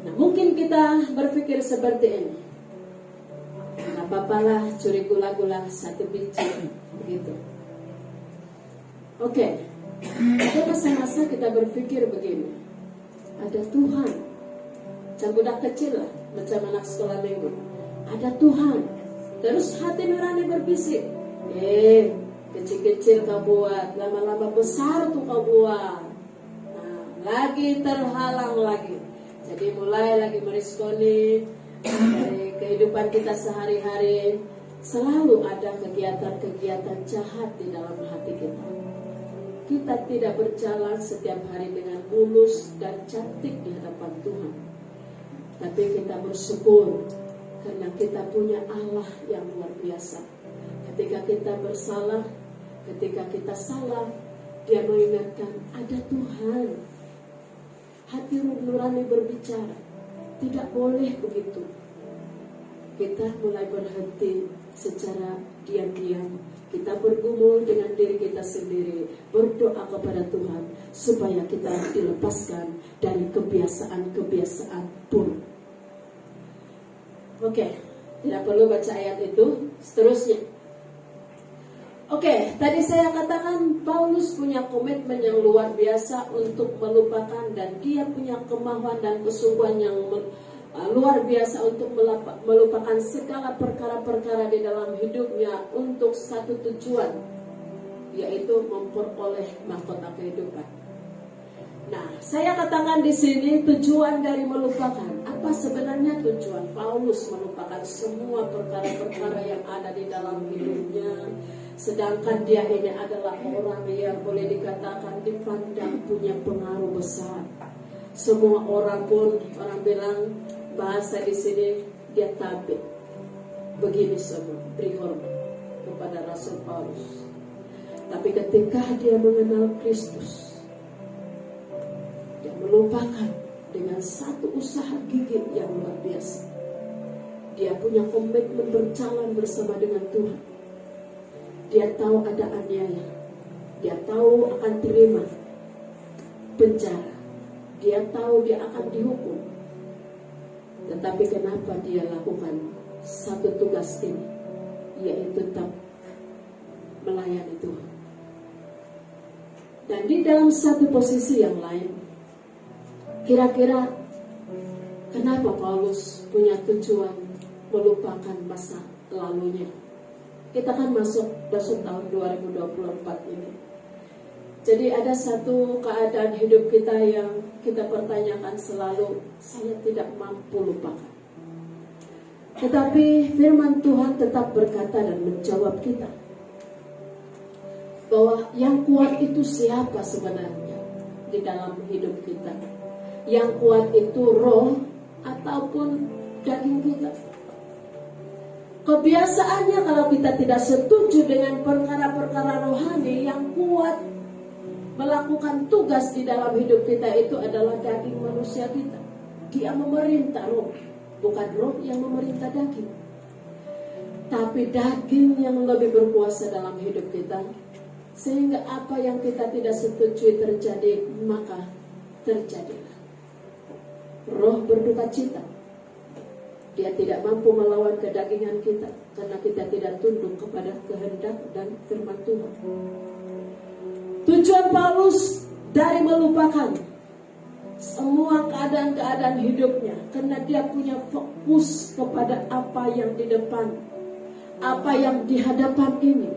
Nah, mungkin kita berpikir seperti ini. Nah, apa-apalah curi gula-gula satu biji begitu. Oke. Ada masa-masa kita berpikir begini, ada Tuhan. Macam budak kecil lah, macam anak sekolah minggu, ada Tuhan. Terus hati nurani berbisik, kecil-kecil kau buat, lama-lama besar tuh kau buat. Nah, lagi terhalang lagi. Jadi mulai lagi meresponi dari kehidupan kita sehari-hari. Selalu ada kegiatan-kegiatan jahat di dalam hati kita. Kita tidak berjalan setiap hari dengan mulus dan cantik di hadapan Tuhan. Tapi kita bersyukur karena kita punya Allah yang luar biasa. Ketika kita bersalah, ketika kita salah, Dia mengingatkan ada Tuhan. Hati nurani berbicara, tidak boleh begitu. Kita mulai berhenti secara diam-diam. Kita bergumul dengan diri kita sendiri, berdoa kepada Tuhan supaya kita dilepaskan dari kebiasaan-kebiasaan buruk. Oke, tidak perlu baca ayat itu. Seterusnya. Oke, tadi saya katakan Paulus punya komitmen yang luar biasa untuk melupakan, dan dia punya kemauan dan kesungguhan yang luar biasa untuk melupakan segala perkara-perkara di dalam hidupnya untuk satu tujuan, yaitu memperoleh mahkota kehidupan. Nah, saya katakan di sini tujuan dari melupakan. Apa sebenarnya tujuan Paulus melupakan semua perkara-perkara yang ada di dalam hidupnya? Sedangkan dia ini adalah orang yang boleh dikatakan dipandang punya pengaruh besar. Semua orang pun, orang bilang bahasa di sini, dia tabik. Begini semua, beri hormat kepada Rasul Paulus. Tapi ketika dia mengenal Kristus, dia melupakan dengan satu usaha gigih yang luar biasa. Dia punya komitmen berjalan bersama dengan Tuhan. Dia tahu ada aniaya. Dia tahu akan terima penjara. Dia tahu dia akan dihukum. Tetapi kenapa dia lakukan satu tugas ini, yaitu tetap melayani Tuhan. Dan di dalam satu posisi yang lain, kira-kira kenapa Paulus punya tujuan melupakan masa lalunya? Kita kan masuk tahun 2024 ini. Jadi ada satu keadaan hidup kita yang kita pertanyakan selalu, saya tidak mampu lupakan. Tetapi firman Tuhan tetap berkata dan menjawab kita, bahwa yang kuat itu siapa sebenarnya di dalam hidup kita? Yang kuat itu roh ataupun daging kita? Kebiasaannya kalau kita tidak setuju dengan perkara-perkara rohani, yang kuat melakukan tugas di dalam hidup kita itu adalah daging manusia kita. Dia memerintah roh, bukan roh yang memerintah daging. Tapi daging yang lebih berkuasa dalam hidup kita, sehingga apa yang kita tidak setujui terjadi, maka terjadilah. Roh berduka cita. Dia tidak mampu melawan kedagingan kita, karena kita tidak tunduk kepada kehendak dan firman Tuhan. Tujuan Paulus dari melupakan semua keadaan-keadaan hidupnya, karena dia punya fokus kepada apa yang di depan, apa yang di hadapan ini,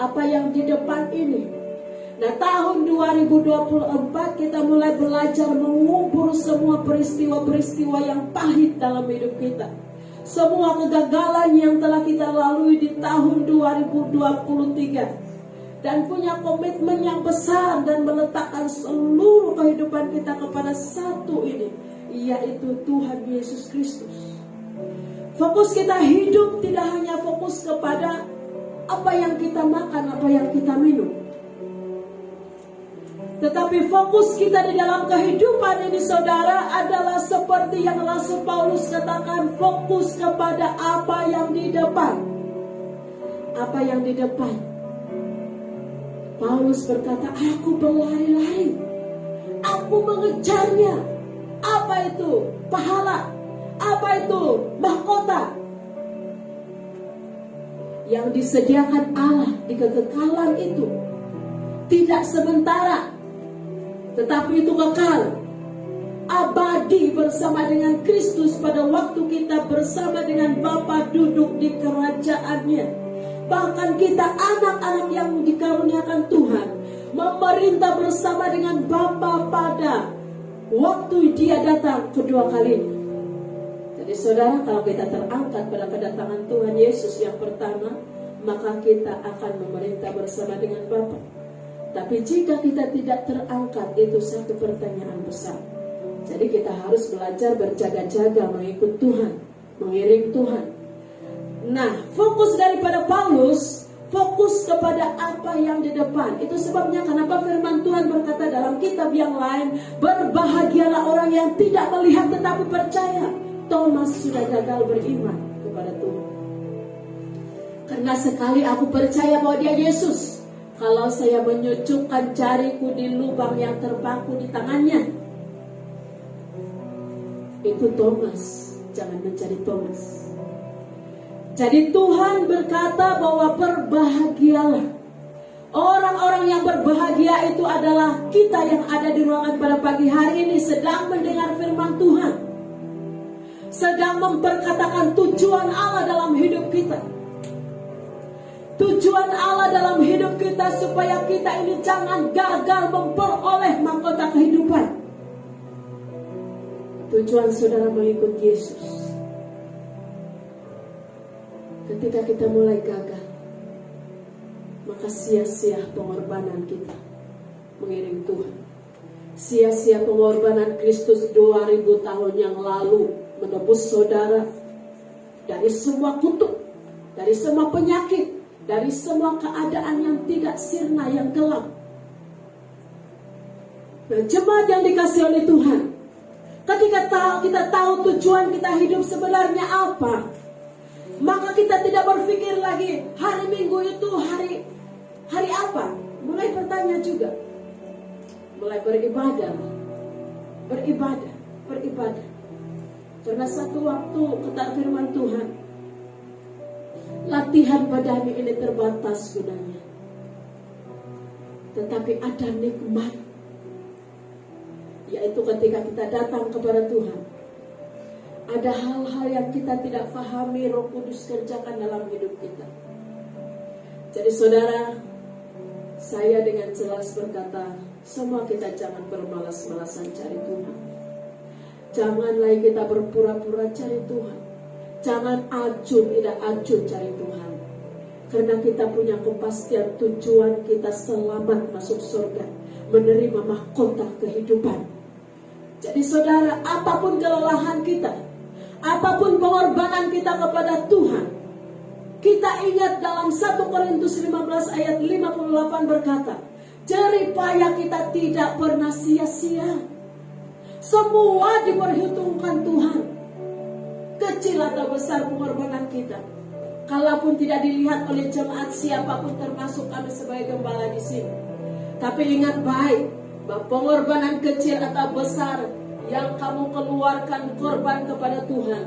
apa yang di depan ini. Nah, tahun 2024 kita mulai belajar mengubur semua peristiwa-peristiwa yang pahit dalam hidup kita. Semua kegagalan yang telah kita lalui di tahun 2023. Dan punya komitmen yang besar dan meletakkan seluruh kehidupan kita kepada satu ini, yaitu Tuhan Yesus Kristus. Fokus kita hidup tidak hanya fokus kepada apa yang kita makan, apa yang kita minum, tetapi fokus kita di dalam kehidupan ini, saudara, adalah seperti yang Rasul Paulus katakan, fokus kepada apa yang di depan. Apa yang di depan? Paulus berkata, aku berlari-lari, aku mengejarnya. Apa itu? Pahala. Apa itu? Mahkota yang disediakan Allah di kekekalan itu. Tidak sementara, tetapi itu kekal, abadi bersama dengan Kristus pada waktu kita bersama dengan Bapa duduk di kerajaannya. Bahkan kita anak-anak yang dikaruniakan Tuhan memerintah bersama dengan Bapa pada waktu Dia datang kedua kalinya. Jadi saudara, kalau kita terangkat pada kedatangan Tuhan Yesus yang pertama, maka kita akan memerintah bersama dengan Bapa. Tapi jika kita tidak terangkat, itu satu pertanyaan besar. Jadi kita harus belajar berjaga-jaga mengikut Tuhan, mengiring Tuhan. Nah, fokus daripada Paulus, fokus kepada apa yang di depan. Itu sebabnya kenapa firman Tuhan berkata dalam kitab yang lain, berbahagialah orang yang tidak melihat tetapi percaya. Thomas sudah gagal beriman kepada Tuhan. Karena sekali aku percaya bahwa Dia Yesus, kalau saya menyucukkan jariku di lubang yang terpaku di tangannya, itu Thomas, jangan mencari Thomas. Jadi Tuhan berkata bahwa berbahagialah. Orang-orang yang berbahagia itu adalah kita yang ada di ruangan pada pagi hari ini, sedang mendengar firman Tuhan, sedang memperkatakan tujuan Allah dalam hidup kita. Tujuan Allah dalam hidup kita supaya kita ini jangan gagal memperoleh mahkota kehidupan. Tujuan saudara mengikut Yesus. Ketika kita mulai gagal, maka sia-sia pengorbanan kita mengiring Tuhan. Sia-sia pengorbanan Kristus 2000 tahun yang lalu menebus saudara dari semua kutuk, dari semua penyakit, dari semua keadaan yang tidak sirna, yang gelap. Nah, jemaat yang dikasih oleh Tuhan, ketika kita tahu tujuan kita hidup sebenarnya apa, maka kita tidak berpikir lagi hari Minggu itu hari apa. Mulai bertanya juga, mulai beribadah. Karena satu waktu kata firman Tuhan, latihan badan ini terbatas gunanya, tetapi ada nikmat, yaitu ketika kita datang kepada Tuhan, ada hal-hal yang kita tidak pahami, Roh Kudus kerjakan dalam hidup kita. Jadi saudara, saya dengan jelas berkata, semua kita jangan bermalas-malasan cari Tuhan. Jangan lagi kita berpura-pura cari Tuhan. Jangan tidak acuh cari Tuhan. Karena kita punya kepastian tujuan kita selamat masuk surga, menerima mahkota kehidupan. Jadi saudara, apapun kelelahan kita, apapun pengorbanan kita kepada Tuhan, kita ingat dalam 1 Korintus 15 ayat 58 berkata, Jeripaya kita tidak pernah sia-sia. Semua diperhitungkan Tuhan. Kecil atau besar pengorbanan kita. Kalaupun tidak dilihat oleh jemaat siapapun termasuk kami sebagai gembala di sini. Tapi ingat baik bahwa pengorbanan kecil atau besar yang kamu keluarkan korban kepada Tuhan.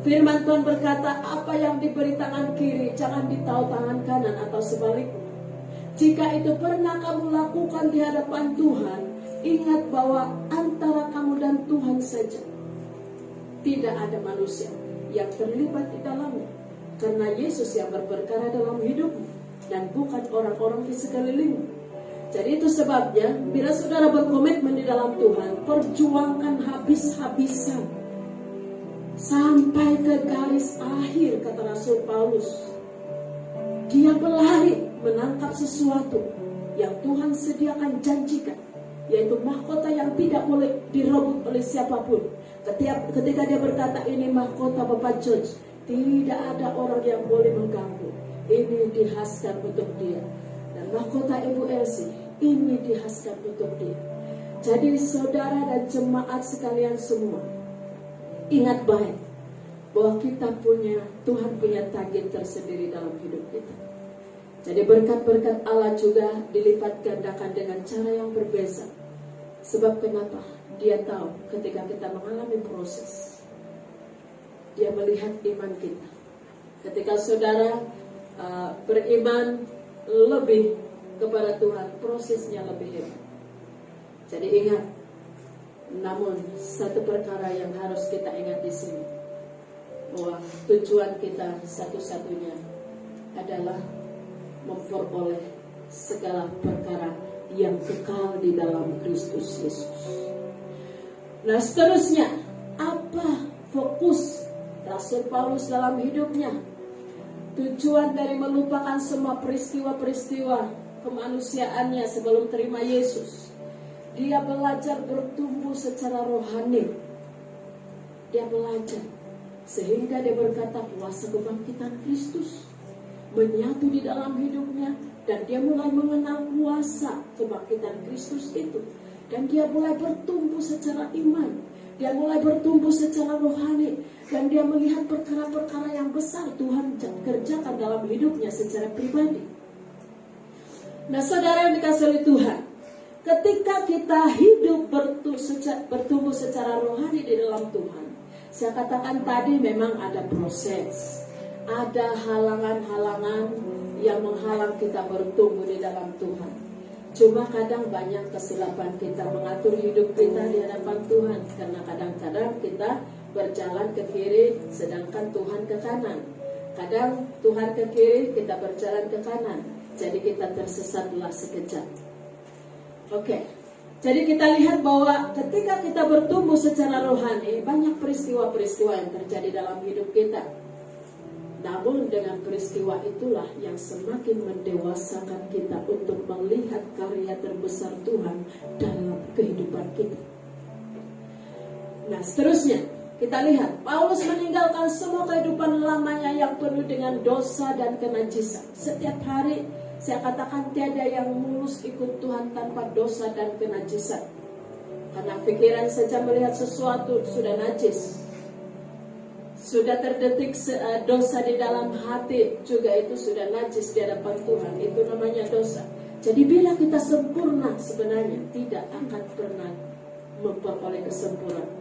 Firman Tuhan berkata, apa yang diberi tangan kiri jangan ditahu tangan kanan atau sebaliknya. Jika itu pernah kamu lakukan di hadapan Tuhan, ingat bahwa antara kamu dan Tuhan saja. Tidak ada manusia yang terlibat di dalamnya. Karena Yesus yang berperkara dalam hidupmu dan bukan orang-orang di sekelilingmu. Jadi itu sebabnya bila saudara berkomitmen di dalam Tuhan, perjuangkan habis-habisan sampai ke garis akhir, kata Rasul Paulus. Dia berlari menangkap sesuatu yang Tuhan sediakan janjikan, yaitu mahkota yang tidak boleh direbut oleh siapapun. Ketika dia berkata ini mahkota Bapak George, tidak ada orang yang boleh mengganggu. Ini dihaskan untuk dia. Dan mahkota Ibu Elsie, ini dihaskan untuk dia. Jadi saudara dan jemaat sekalian semua, ingat baik bahwa kita Tuhan punya target tersendiri dalam hidup kita. Jadi berkat-berkat Allah juga dilipat gandakan dengan cara yang berbeza. Sebab kenapa? Dia tahu ketika kita mengalami proses, Dia melihat iman kita. Ketika saudara beriman lebih kepada Tuhan, prosesnya lebih hebat. Jadi ingat, namun satu perkara yang harus kita ingat di sini, bahwa tujuan kita satu-satunya adalah memperoleh segala perkara yang kekal di dalam Kristus Yesus. Nah seterusnya, apa fokus Rasul Paulus dalam hidupnya? Tujuan dari melupakan semua peristiwa-peristiwa kemanusiaannya sebelum terima Yesus. Dia belajar bertumbuh secara rohani. Dia belajar sehingga dia berkata kuasa kebangkitan Kristus menyatu di dalam hidupnya. Dan dia mulai mengenal kuasa kebangkitan Kristus itu. Dan dia mulai bertumbuh secara iman. Dia mulai bertumbuh secara rohani. Dan dia melihat perkara-perkara yang besar Tuhan kerjakan dalam hidupnya secara pribadi. Nah saudara yang dikasihi oleh Tuhan, ketika kita hidup bertumbuh secara rohani di dalam Tuhan, saya katakan tadi memang ada proses. Ada halangan-halangan yang menghalang kita bertumbuh di dalam Tuhan. Cuma kadang banyak kesilapan kita mengatur hidup kita di hadapan Tuhan. Karena kadang-kadang kita berjalan ke kiri sedangkan Tuhan ke kanan. Kadang Tuhan ke kiri, kita berjalan ke kanan. Jadi kita tersesatlah sekejap. Oke. Jadi kita lihat bahwa ketika kita bertumbuh secara rohani, banyak peristiwa-peristiwa yang terjadi dalam hidup kita. Namun dengan peristiwa itulah yang semakin mendewasakan kita untuk melihat karya terbesar Tuhan dalam kehidupan kita. Nah seterusnya kita lihat Paulus meninggalkan semua kehidupan lamanya yang penuh dengan dosa dan kenajisan. Setiap hari saya katakan tiada yang mulus ikut Tuhan tanpa dosa dan kenajisan. Karena pikiran saja melihat sesuatu sudah najis. Sudah terdetik dosa di dalam hati juga itu sudah najis di hadapan Tuhan. Itu namanya dosa. Jadi bila kita sempurna sebenarnya tidak akan pernah memperoleh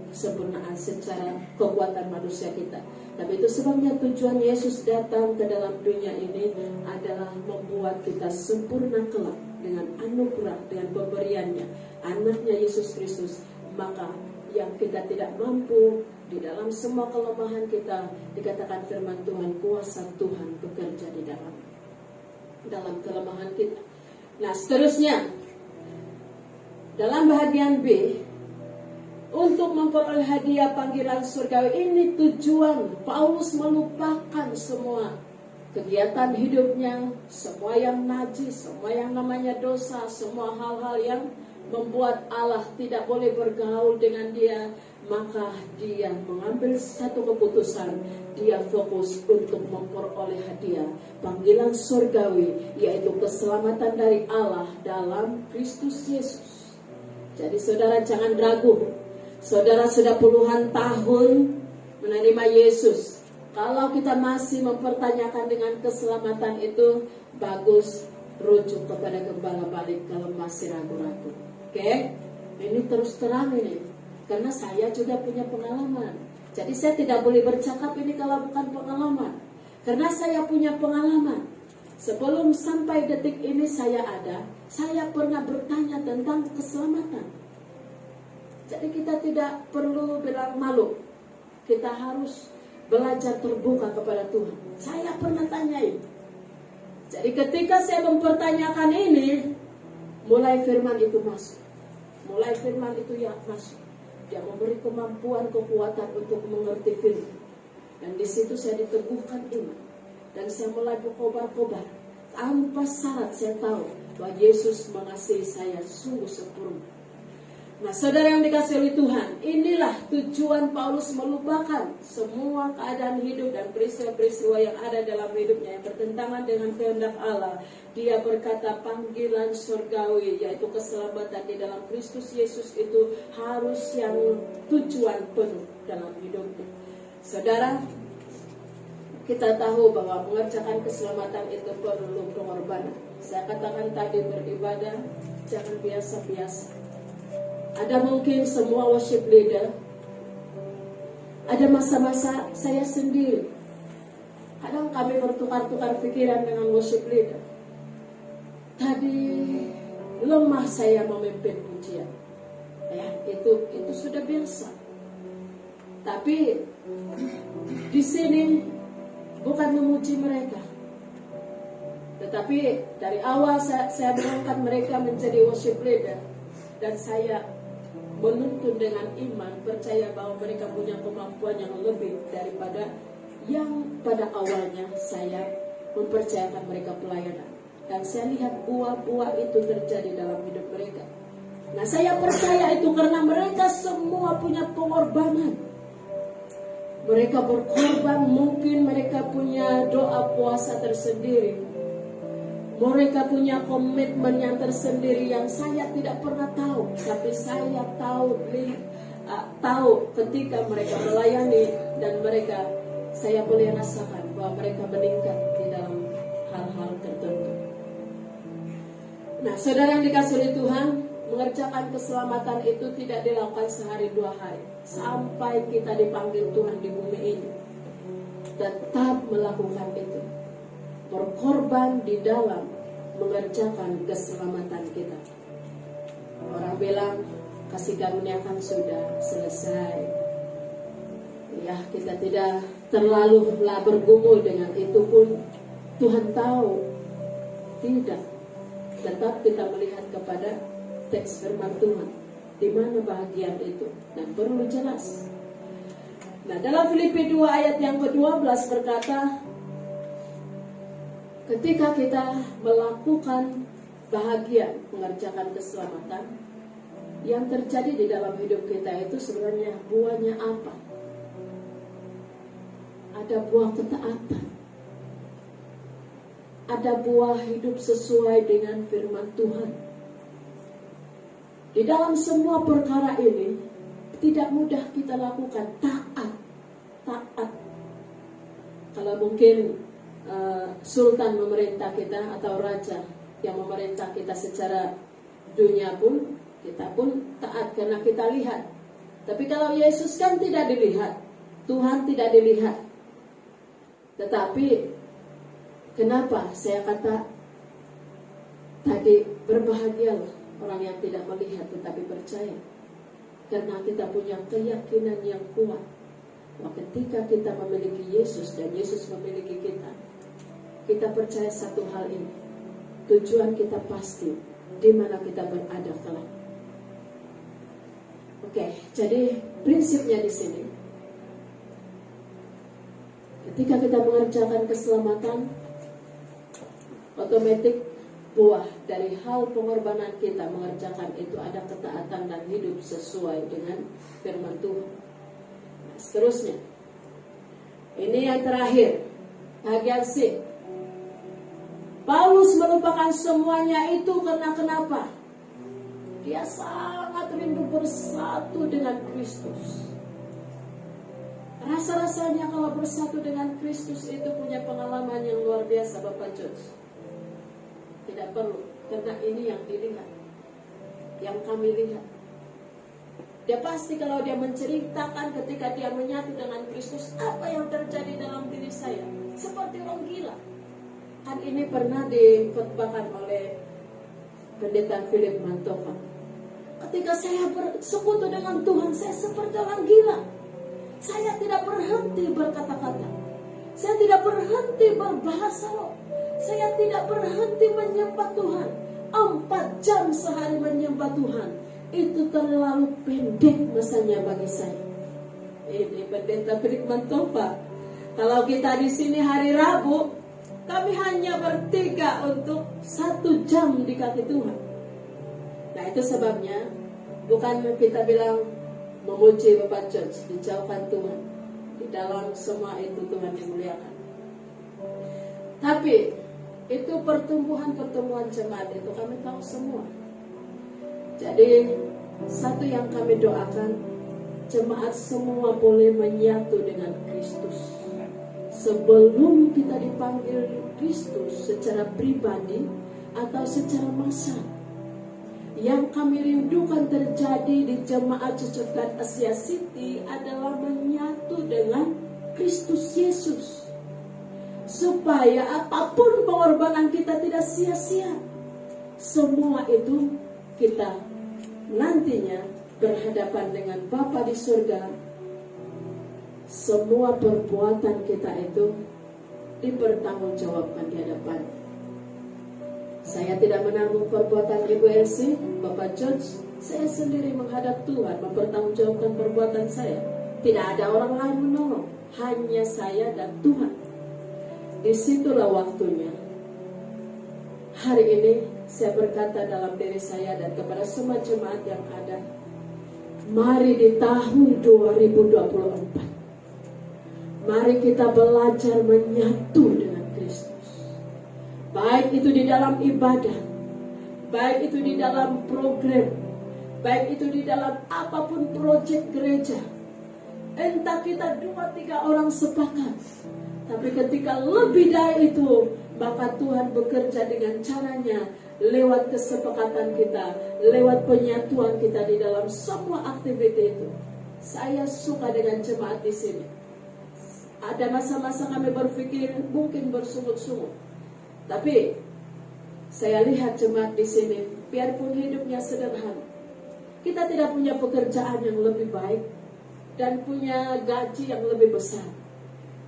kesempurnaan secara kekuatan manusia kita. Tapi itu sebabnya tujuan Yesus datang ke dalam dunia ini adalah membuat kita sempurna kelak dengan anugerah, dengan pemberiannya anaknya Yesus Kristus. Maka yang kita tidak mampu, di dalam semua kelemahan kita, dikatakan firman Tuhan, kuasa Tuhan bekerja di dalam kelemahan kita. Nah seterusnya, dalam bahagian B, untuk memperoleh hadiah panggilan surgawi ini tujuan Paulus melupakan semua kegiatan hidupnya, semua yang najis, semua yang namanya dosa, semua hal-hal yang membuat Allah tidak boleh bergaul dengan dia, maka dia mengambil satu keputusan. Dia fokus untuk memperoleh hadiah panggilan surgawi, yaitu keselamatan dari Allah dalam Kristus Yesus. Jadi saudara jangan ragu. Saudara sudah puluhan tahun menerima Yesus. Kalau kita masih mempertanyakan dengan keselamatan itu, bagus rujuk kepada gembala balik kalau masih ragu-ragu. Oke? Ini terus terang ini. Karena saya juga punya pengalaman. Jadi saya tidak boleh bercakap ini kalau bukan pengalaman. Karena saya punya pengalaman. Sebelum sampai detik ini saya ada, saya pernah bertanya tentang keselamatan. Jadi kita tidak perlu bilang malu. Kita harus belajar terbuka kepada Tuhan. Saya pernah tanyain. Jadi ketika saya mempertanyakan ini, mulai firman itu masuk. Mulai firman itu ya masuk. Dia memberi kemampuan, kekuatan untuk mengerti firman. Dan di situ saya diteguhkan iman. Dan saya mulai berkobar-kobar. Tanpa syarat saya tahu bahwa Yesus mengasihi saya sungguh sempurna. Nah, saudara yang dikasihi oleh Tuhan, inilah tujuan Paulus melupakan semua keadaan hidup dan peristiwa-peristiwa yang ada dalam hidupnya yang bertentangan dengan kehendak Allah. Dia berkata panggilan surgawi, yaitu keselamatan di dalam Kristus Yesus itu harus yang tujuan penuh dalam hidupnya. Saudara, kita tahu bahwa mengerjakan keselamatan itu perlu pengorbanan. Saya katakan tadi, beribadah jangan biasa-biasa. Ada mungkin semua worship leader, ada masa-masa saya sendiri. Kadang kami bertukar-tukar pikiran dengan worship leader. Tadi lemah saya memimpin pujian, ya itu sudah biasa. Tapi di sini bukan memuji mereka, tetapi dari awal saya mengangkat mereka menjadi worship leader, dan saya menuntun dengan iman, percaya bahwa mereka punya kemampuan yang lebih daripada yang pada awalnya saya mempercayakan mereka pelayanan. Dan saya lihat buah-buah itu terjadi dalam hidup mereka. Nah, saya percaya itu karena mereka semua punya pengorbanan. Mereka berkorban, mungkin mereka punya doa puasa tersendiri. Mereka punya komitmen yang tersendiri yang saya tidak pernah tahu. Tapi saya tahu ketika mereka melayani dan mereka, saya boleh rasakan bahwa mereka meningkat di dalam hal-hal tertentu. Nah, saudara yang dikasihi oleh Tuhan, mengerjakan keselamatan itu tidak dilakukan sehari dua hari. Sampai kita dipanggil Tuhan di bumi ini, tetap melakukan itu. Berkorban di dalam mengerjakan keselamatan kita. Orang bilang kasih karunia kan sudah selesai. Ya, kita tidak terlalu bergumul dengan itu pun. Tuhan tahu. Tidak. Tetap kita melihat kepada teks firman Tuhan. Di mana bahagian itu. Dan perlu jelas. Nah, dalam Filipi 2 ayat yang ke-12 berkata, ketika kita melakukan bahagian mengerjakan keselamatan, yang terjadi di dalam hidup kita itu sebenarnya buahnya apa? Ada buah ketaatan. Ada buah hidup sesuai dengan firman Tuhan. Di dalam semua perkara ini tidak mudah kita lakukan taat. Kalau mungkin sultan memerintah kita atau raja yang memerintah kita secara dunia pun, kita pun taat karena kita lihat. Tapi kalau Yesus kan tidak dilihat, Tuhan tidak dilihat. Tetapi kenapa saya kata tadi berbahagialah orang yang tidak melihat tetapi percaya? Karena kita punya keyakinan yang kuat bahwa ketika kita memiliki Yesus dan Yesus memiliki kita, kita percaya satu hal ini, tujuan kita pasti di mana kita berada kelak. Oke, jadi prinsipnya di sini, ketika kita mengerjakan keselamatan, otomatis buah dari hal pengorbanan kita mengerjakan itu ada ketaatan dan hidup sesuai dengan firman Tuhan. Nah, seterusnya, ini yang terakhir, bagian C. Paulus melupakan semuanya itu karena kenapa? Dia sangat rindu bersatu dengan Kristus. Rasa-rasanya kalau bersatu dengan Kristus itu punya pengalaman yang luar biasa, Bapak George. Tidak perlu, karena ini yang dilihat, yang kami lihat. Dia pasti kalau dia menceritakan ketika dia menyatu dengan Kristus, apa yang terjadi dalam diri saya, seperti orang gila. Kan ini pernah dikhotbahkan oleh Pendeta Philip Mantova. Ketika saya bersekutu dengan Tuhan, saya seperti orang gila. Saya tidak berhenti berkata-kata. Saya tidak berhenti berbahasa roh. Saya tidak berhenti menyembah Tuhan. 4 jam sehari menyembah Tuhan. Itu terlalu pendek masanya bagi saya. Ini Pendeta Philip Mantova. Kalau kita di sini hari Rabu, kami hanya bertiga untuk 1 jam di kaki Tuhan. Nah, itu sebabnya bukan kita bilang memuji Bapak George, dijauhkan Tuhan. Di dalam semua itu Tuhan dimuliakan. Tapi itu pertumbuhan jemaat itu kami tahu semua. Jadi satu yang kami doakan, jemaat semua boleh menyatu dengan Kristus. Sebelum kita dipanggil Kristus secara pribadi atau secara massal. Yang kami rindukan terjadi di jemaat Cucukan Asia City adalah menyatu dengan Kristus Yesus. Supaya apapun pengorbanan kita tidak sia-sia. Semua itu kita nantinya berhadapan dengan Bapa di surga. Semua perbuatan kita itu dipertanggungjawabkan di hadapan. Saya tidak menanggung perbuatan Ibu Elsie, Bapak George. Saya sendiri menghadap Tuhan mempertanggungjawabkan perbuatan saya. Tidak ada orang lain menolong, hanya saya dan Tuhan. Disitulah waktunya. Hari ini saya berkata dalam diri saya dan kepada semua jemaat yang ada, mari di tahun 2024, mari kita belajar menyatu dengan Kristus. Baik itu di dalam ibadah, baik itu di dalam program, baik itu di dalam apapun proyek gereja. Entah kita 2-3 orang sepakat, tapi ketika lebih dari itu, maka Tuhan bekerja dengan caranya lewat kesepakatan kita, lewat penyatuan kita di dalam semua aktiviti itu. Saya suka dengan jemaat di sini. Ada masa-masa kami berpikir mungkin bersungut-sungut, tapi saya lihat jemaat di sini, biarpun hidupnya sederhana, kita tidak punya pekerjaan yang lebih baik dan punya gaji yang lebih besar.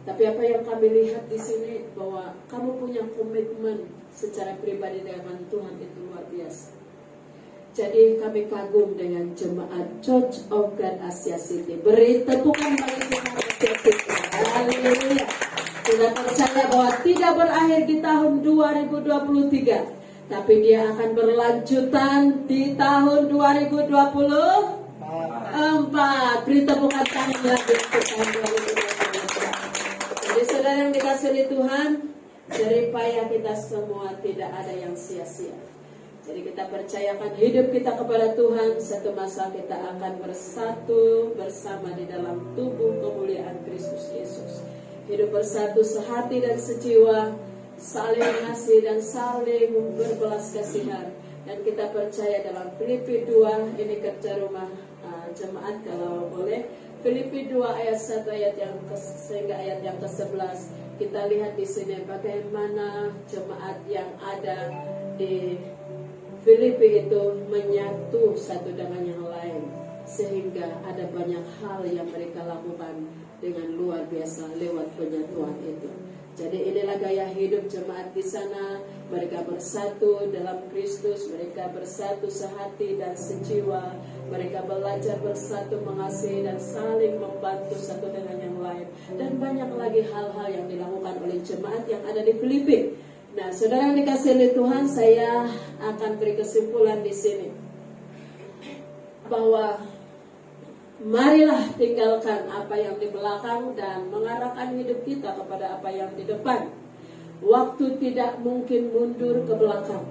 Tapi apa yang kami lihat di sini bahwa kamu punya komitmen secara pribadi dengan Tuhan itu luar biasa. Jadi kami kagum dengan jemaat Church of God Asia City. Beri tepukan bagi jemaat Asia City. Haleluya. Kita percaya bahwa tidak berakhir di tahun 2023, tapi dia akan berlanjutan di tahun 2024. Beri tepukan tangan lagi untuk tahun 2024. Jadi saudara yang dikasih oleh Tuhan, jerih payah kita semua tidak ada yang sia-sia. Jadi kita percayakan hidup kita kepada Tuhan. Satu masa kita akan bersatu bersama di dalam tubuh kemuliaan Kristus Yesus. Hidup bersatu sehati dan sejiwa, saling mengasihi dan saling berbelas kasihan. Dan kita percaya dalam Filipi 2, ini kerja rumah jemaat kalau boleh. Filipi 2 ayat 1 sehingga ayat yang ke-11. Kita lihat di sini bagaimana jemaat yang ada di Filipi itu menyatu satu dengan yang lain, sehingga ada banyak hal yang mereka lakukan dengan luar biasa lewat penyatuan itu. Jadi inilah gaya hidup jemaat di sana. Mereka bersatu dalam Kristus, mereka bersatu sehati dan sejiwa. Mereka belajar bersatu mengasihi dan saling membantu satu dengan yang lain. Dan banyak lagi hal-hal yang dilakukan oleh jemaat yang ada di Filipi. Nah, saudara yang dikasihi oleh Tuhan, saya akan beri kesimpulan di sini bahwa marilah tinggalkan apa yang di belakang dan mengarahkan hidup kita kepada apa yang di depan. Waktu tidak mungkin mundur ke belakang.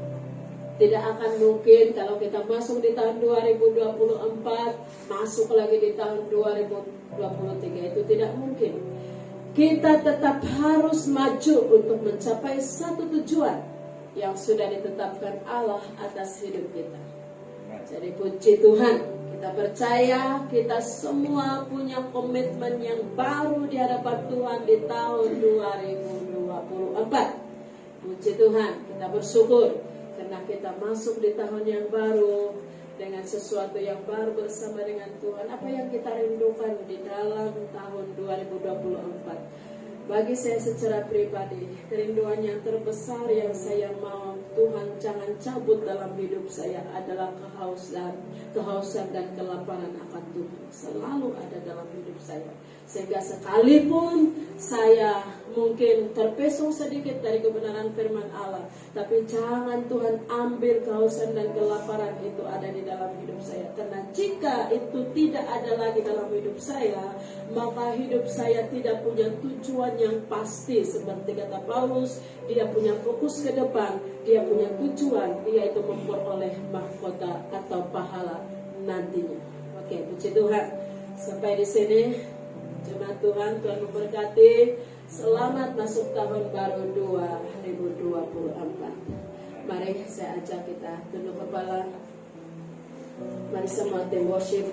Tidak akan mungkin kalau kita masuk di tahun 2024, masuk lagi di tahun 2023. Itu tidak mungkin. Kita tetap harus maju untuk mencapai satu tujuan yang sudah ditetapkan Allah atas hidup kita. Jadi puji Tuhan, kita percaya kita semua punya komitmen yang baru di hadapan Tuhan di tahun 2024. Puji Tuhan, kita bersyukur karena kita masuk di tahun yang baru dengan sesuatu yang baru bersama dengan Tuhan. Apa yang kita rindukan di dalam tahun 2024? Bagi saya secara pribadi, kerinduan yang terbesar yang saya mau Tuhan jangan cabut dalam hidup saya adalah kehausan dan kelaparan akan Tuhan. Selalu ada dalam hidup saya. Sehingga sekalipun saya mungkin terpesong sedikit dari kebenaran firman Allah, tapi jangan Tuhan ambil kehausan dan kelaparan itu ada di dalam hidup saya. Karena jika itu tidak ada lagi dalam hidup saya, maka hidup saya tidak punya tujuan yang pasti. Seperti kata Paulus, dia punya fokus ke depan, dia punya tujuan, yaitu memperoleh mahkota atau pahala nantinya. Oke, puji Tuhan. Sampai di sini. Jemaat Tuhan, Tuhan memberkati. Selamat masuk tahun baru 2024. Mari saya ajak kita tunduk kepala. Mari semua tim worship.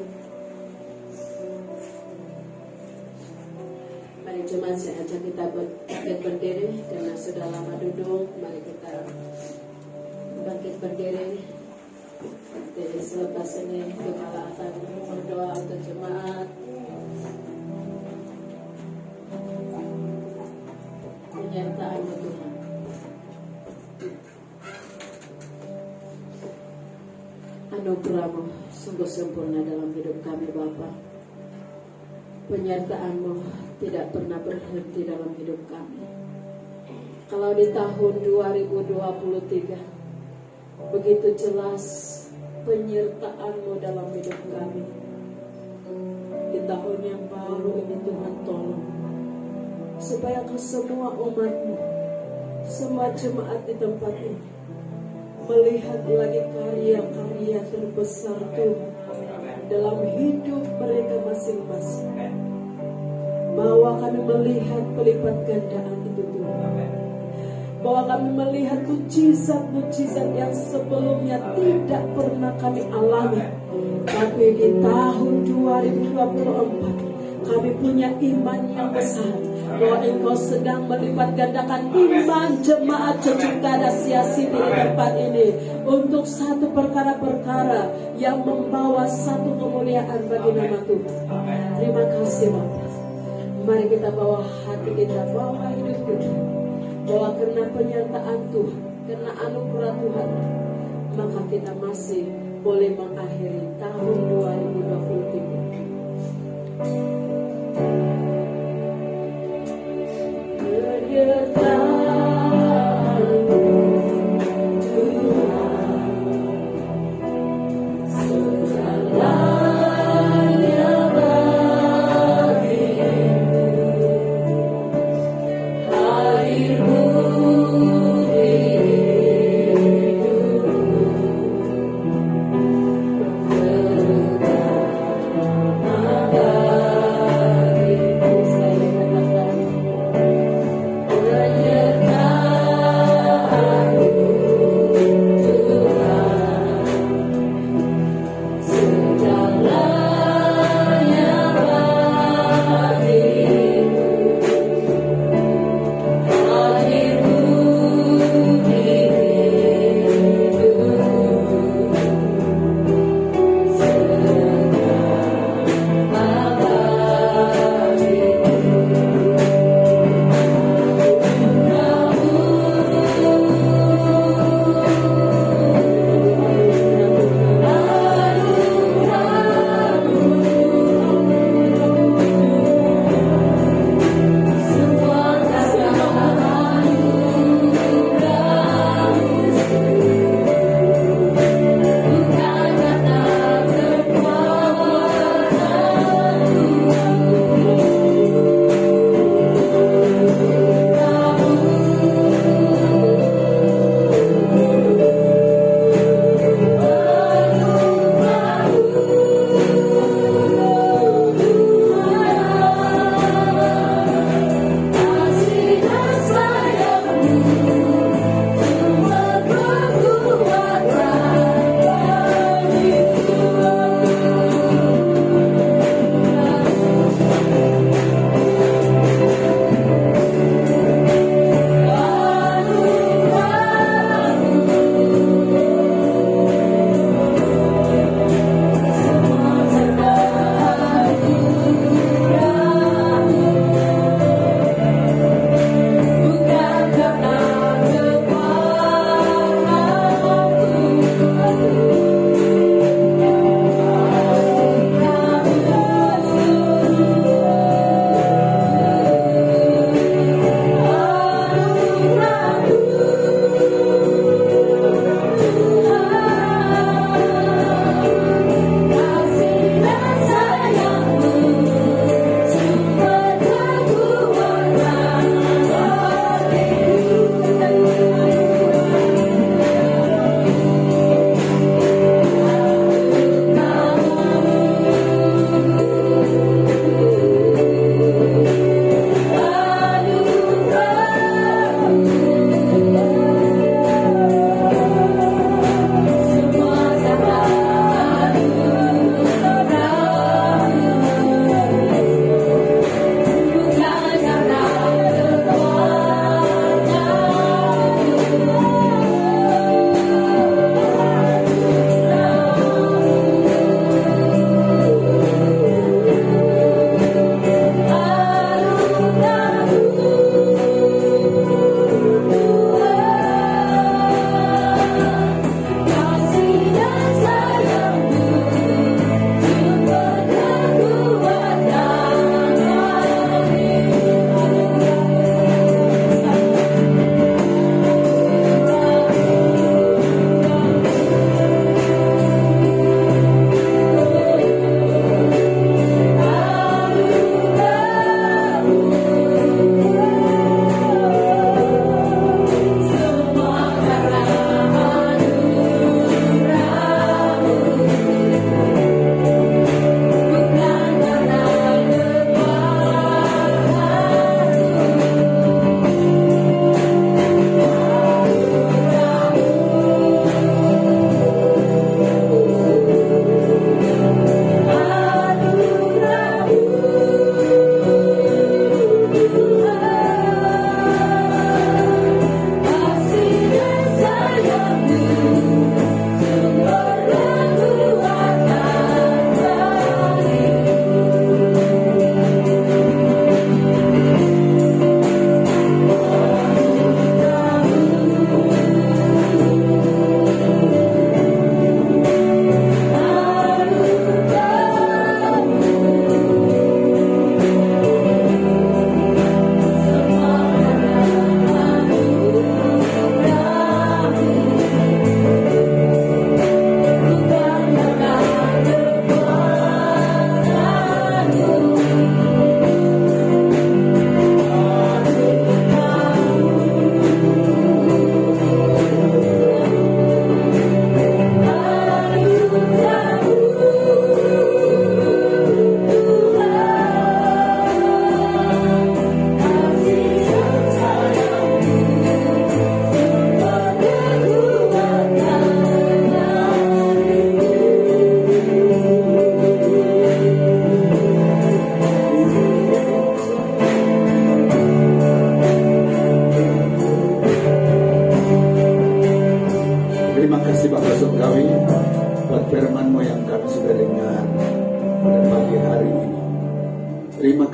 Mari jemaat, saya ajak kita bangkit berdiri karena sudah lama duduk. Mari kita bangkit berdiri. Jadi selepas ini gembala akan berdoa untuk jemaat. Penyertaan Tuhan. Anugerah-Mu sungguh sempurna dalam hidup kami Bapa. Penyertaan-Mu tidak pernah berhenti dalam hidup kami. Kalau di tahun 2023 begitu jelas penyertaan-Mu dalam hidup kami. Di tahun yang baru ini Tuhan tolong supaya ke semua umat-Mu, semua jemaat di tempat ini melihat lagi karya-karya terbesar Tuhan dalam hidup mereka masing-masing. Bahwa kami melihat pelipat gandaan itu Tuhan. Bahwa kami melihat mujizat-mujizat yang sebelumnya tidak pernah kami alami. Tapi di tahun 2024 kami punya iman yang besar bahwa Engkau sedang melipat gandakan iman jemaat Cecungkada Siasini di tempat ini untuk satu perkara-perkara yang membawa satu kemuliaan bagi nama Tuhan. Terima kasih Bapak. Mari kita bawa hati kita, bawa hidup kita, bahwa karena penyertaan Tuhan, karena anugerah Tuhan, maka kita masih boleh mengakhiri tahun 2023. Yeah.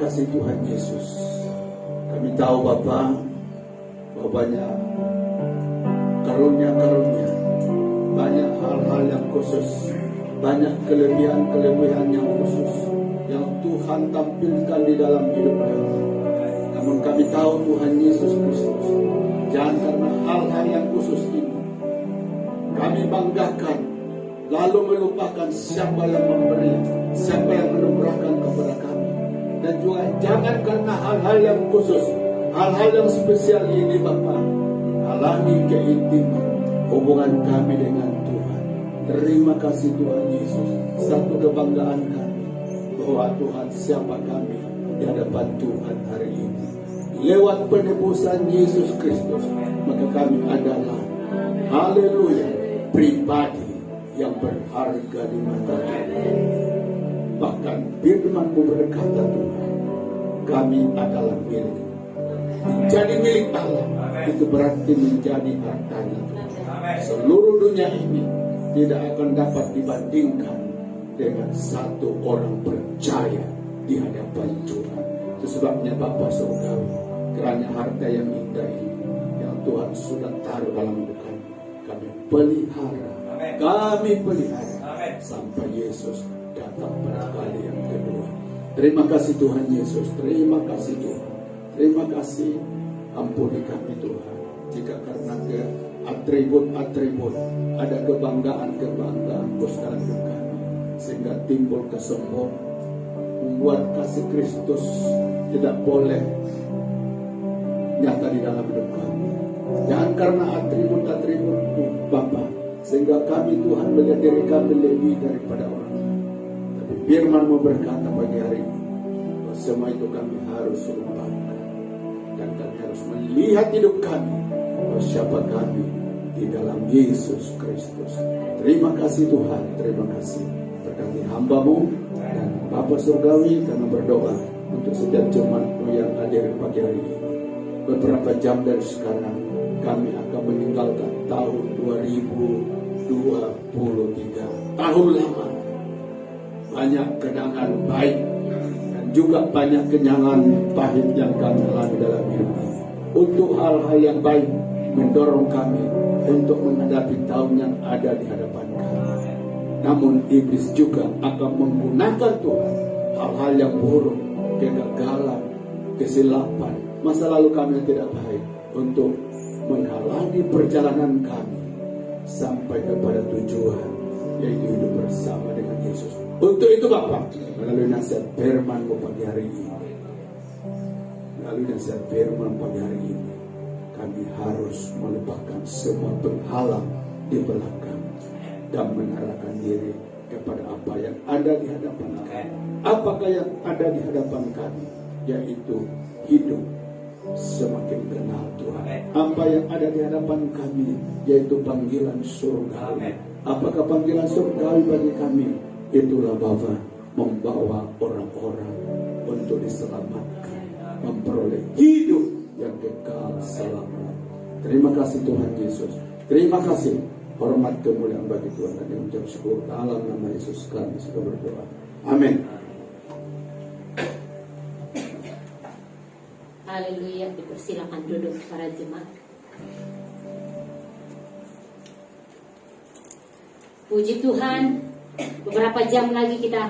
kasih Tuhan Yesus. Kami tahu Bapa, bahwa banyak karunia-karunia, banyak hal-hal yang khusus, banyak kelebihan-kelebihan yang khusus yang Tuhan tampilkan di dalam hidup kami. Namun kami tahu Tuhan Yesus Kristus, jangan karena hal-hal yang khusus ini kami banggakan, lalu melupakan siapa yang memberi, siapa yang menuburkan kepada kami. Dan juga jangan karena hal-hal yang khusus, hal-hal yang spesial ini Bapak, halangi keintiman hubungan kami dengan Tuhan. Terima kasih Tuhan Yesus. Satu kebanggaan kami bahwa Tuhan siapa kami di hadapan Tuhan hari ini. Lewat penebusan Yesus Kristus, maka kami adalah, haleluya, pribadi yang berharga di mata Tuhan. Bahkan firman-Mu berkata Tuhan, kami adalah milik. Menjadi milik Allah itu berarti menjadi hartanya Tuhan. Seluruh dunia ini tidak akan dapat dibandingkan dengan satu orang percaya di hadapan Tuhan. Sebabnya Bapa Surgawi, kerana harta yang indah ini yang Tuhan sudah taruh dalam hidup kami pelihara, kami pelihara sampai Yesus datang pada kali yang kedua. Terima kasih Tuhan Yesus, terima kasih Tuhan, terima kasih. Ampuni kami Tuhan, jika karena atribut-atribut ada kebanggaan-kebanggaan dalam hidup kami, sehingga timbul kesombongan, membuat kasih Kristus tidak boleh nyata di dalam hidup kami. Jangan karena atribut-atribut Bapa, sehingga kami Tuhan melihat diri kami lebih daripada orang lain. Tapi firman-Mu berkata bagi hari ini, bahwa semua itu kami harus lupakan. Dan kami harus melihat hidup kami, bahwa siapa kami di dalam Yesus Kristus. Terima kasih Tuhan, terima kasih. Berkati hamba-Mu dan Bapa Surgawi, kami berdoa untuk setiap jemaat-Mu yang hadir pagi hari ini. Beberapa jam dari sekarang, kami akan meninggalkan tahun 2023. Tahun lama. Banyak kenangan baik dan juga banyak kenangan pahit yang kami alami dalam hidup ini. Untuk hal-hal yang baik mendorong kami untuk menghadapi tahun yang ada di hadapan kami. Namun iblis juga akan menggunakan Tuhan hal-hal yang buruk, kegagalan, kesilapan, masa lalu kami yang tidak baik untuk menghalangi perjalanan kami sampai kepada tujuan, yaitu hidup bersama dengan Yesus. Untuk itu Bapak, melalui nasihat firman-Mu pagi hari ini, melalui nasihat firman pagi hari ini, kami harus melupakan semua penghalang di belakang dan menarahkan diri kepada apa yang ada di hadapan kami. Apakah yang ada di hadapan kami? Yaitu hidup semakin kenal Tuhan. Apa yang ada di hadapan kami? Yaitu panggilan surgawi. Apakah panggilan surgawi bagi kami? Itulah Bapa, membawa orang-orang untuk diselamatkan, memperoleh hidup yang kekal selamat. Terima kasih Tuhan Yesus. Terima kasih. Hormat kemuliaan bagi Tuhan dan yang ucap syukur dalam nama Yesus kami sudah berdoa. Amin. Haleluya. Dipersilakan duduk para jemaat. Puji Tuhan. Beberapa jam lagi kita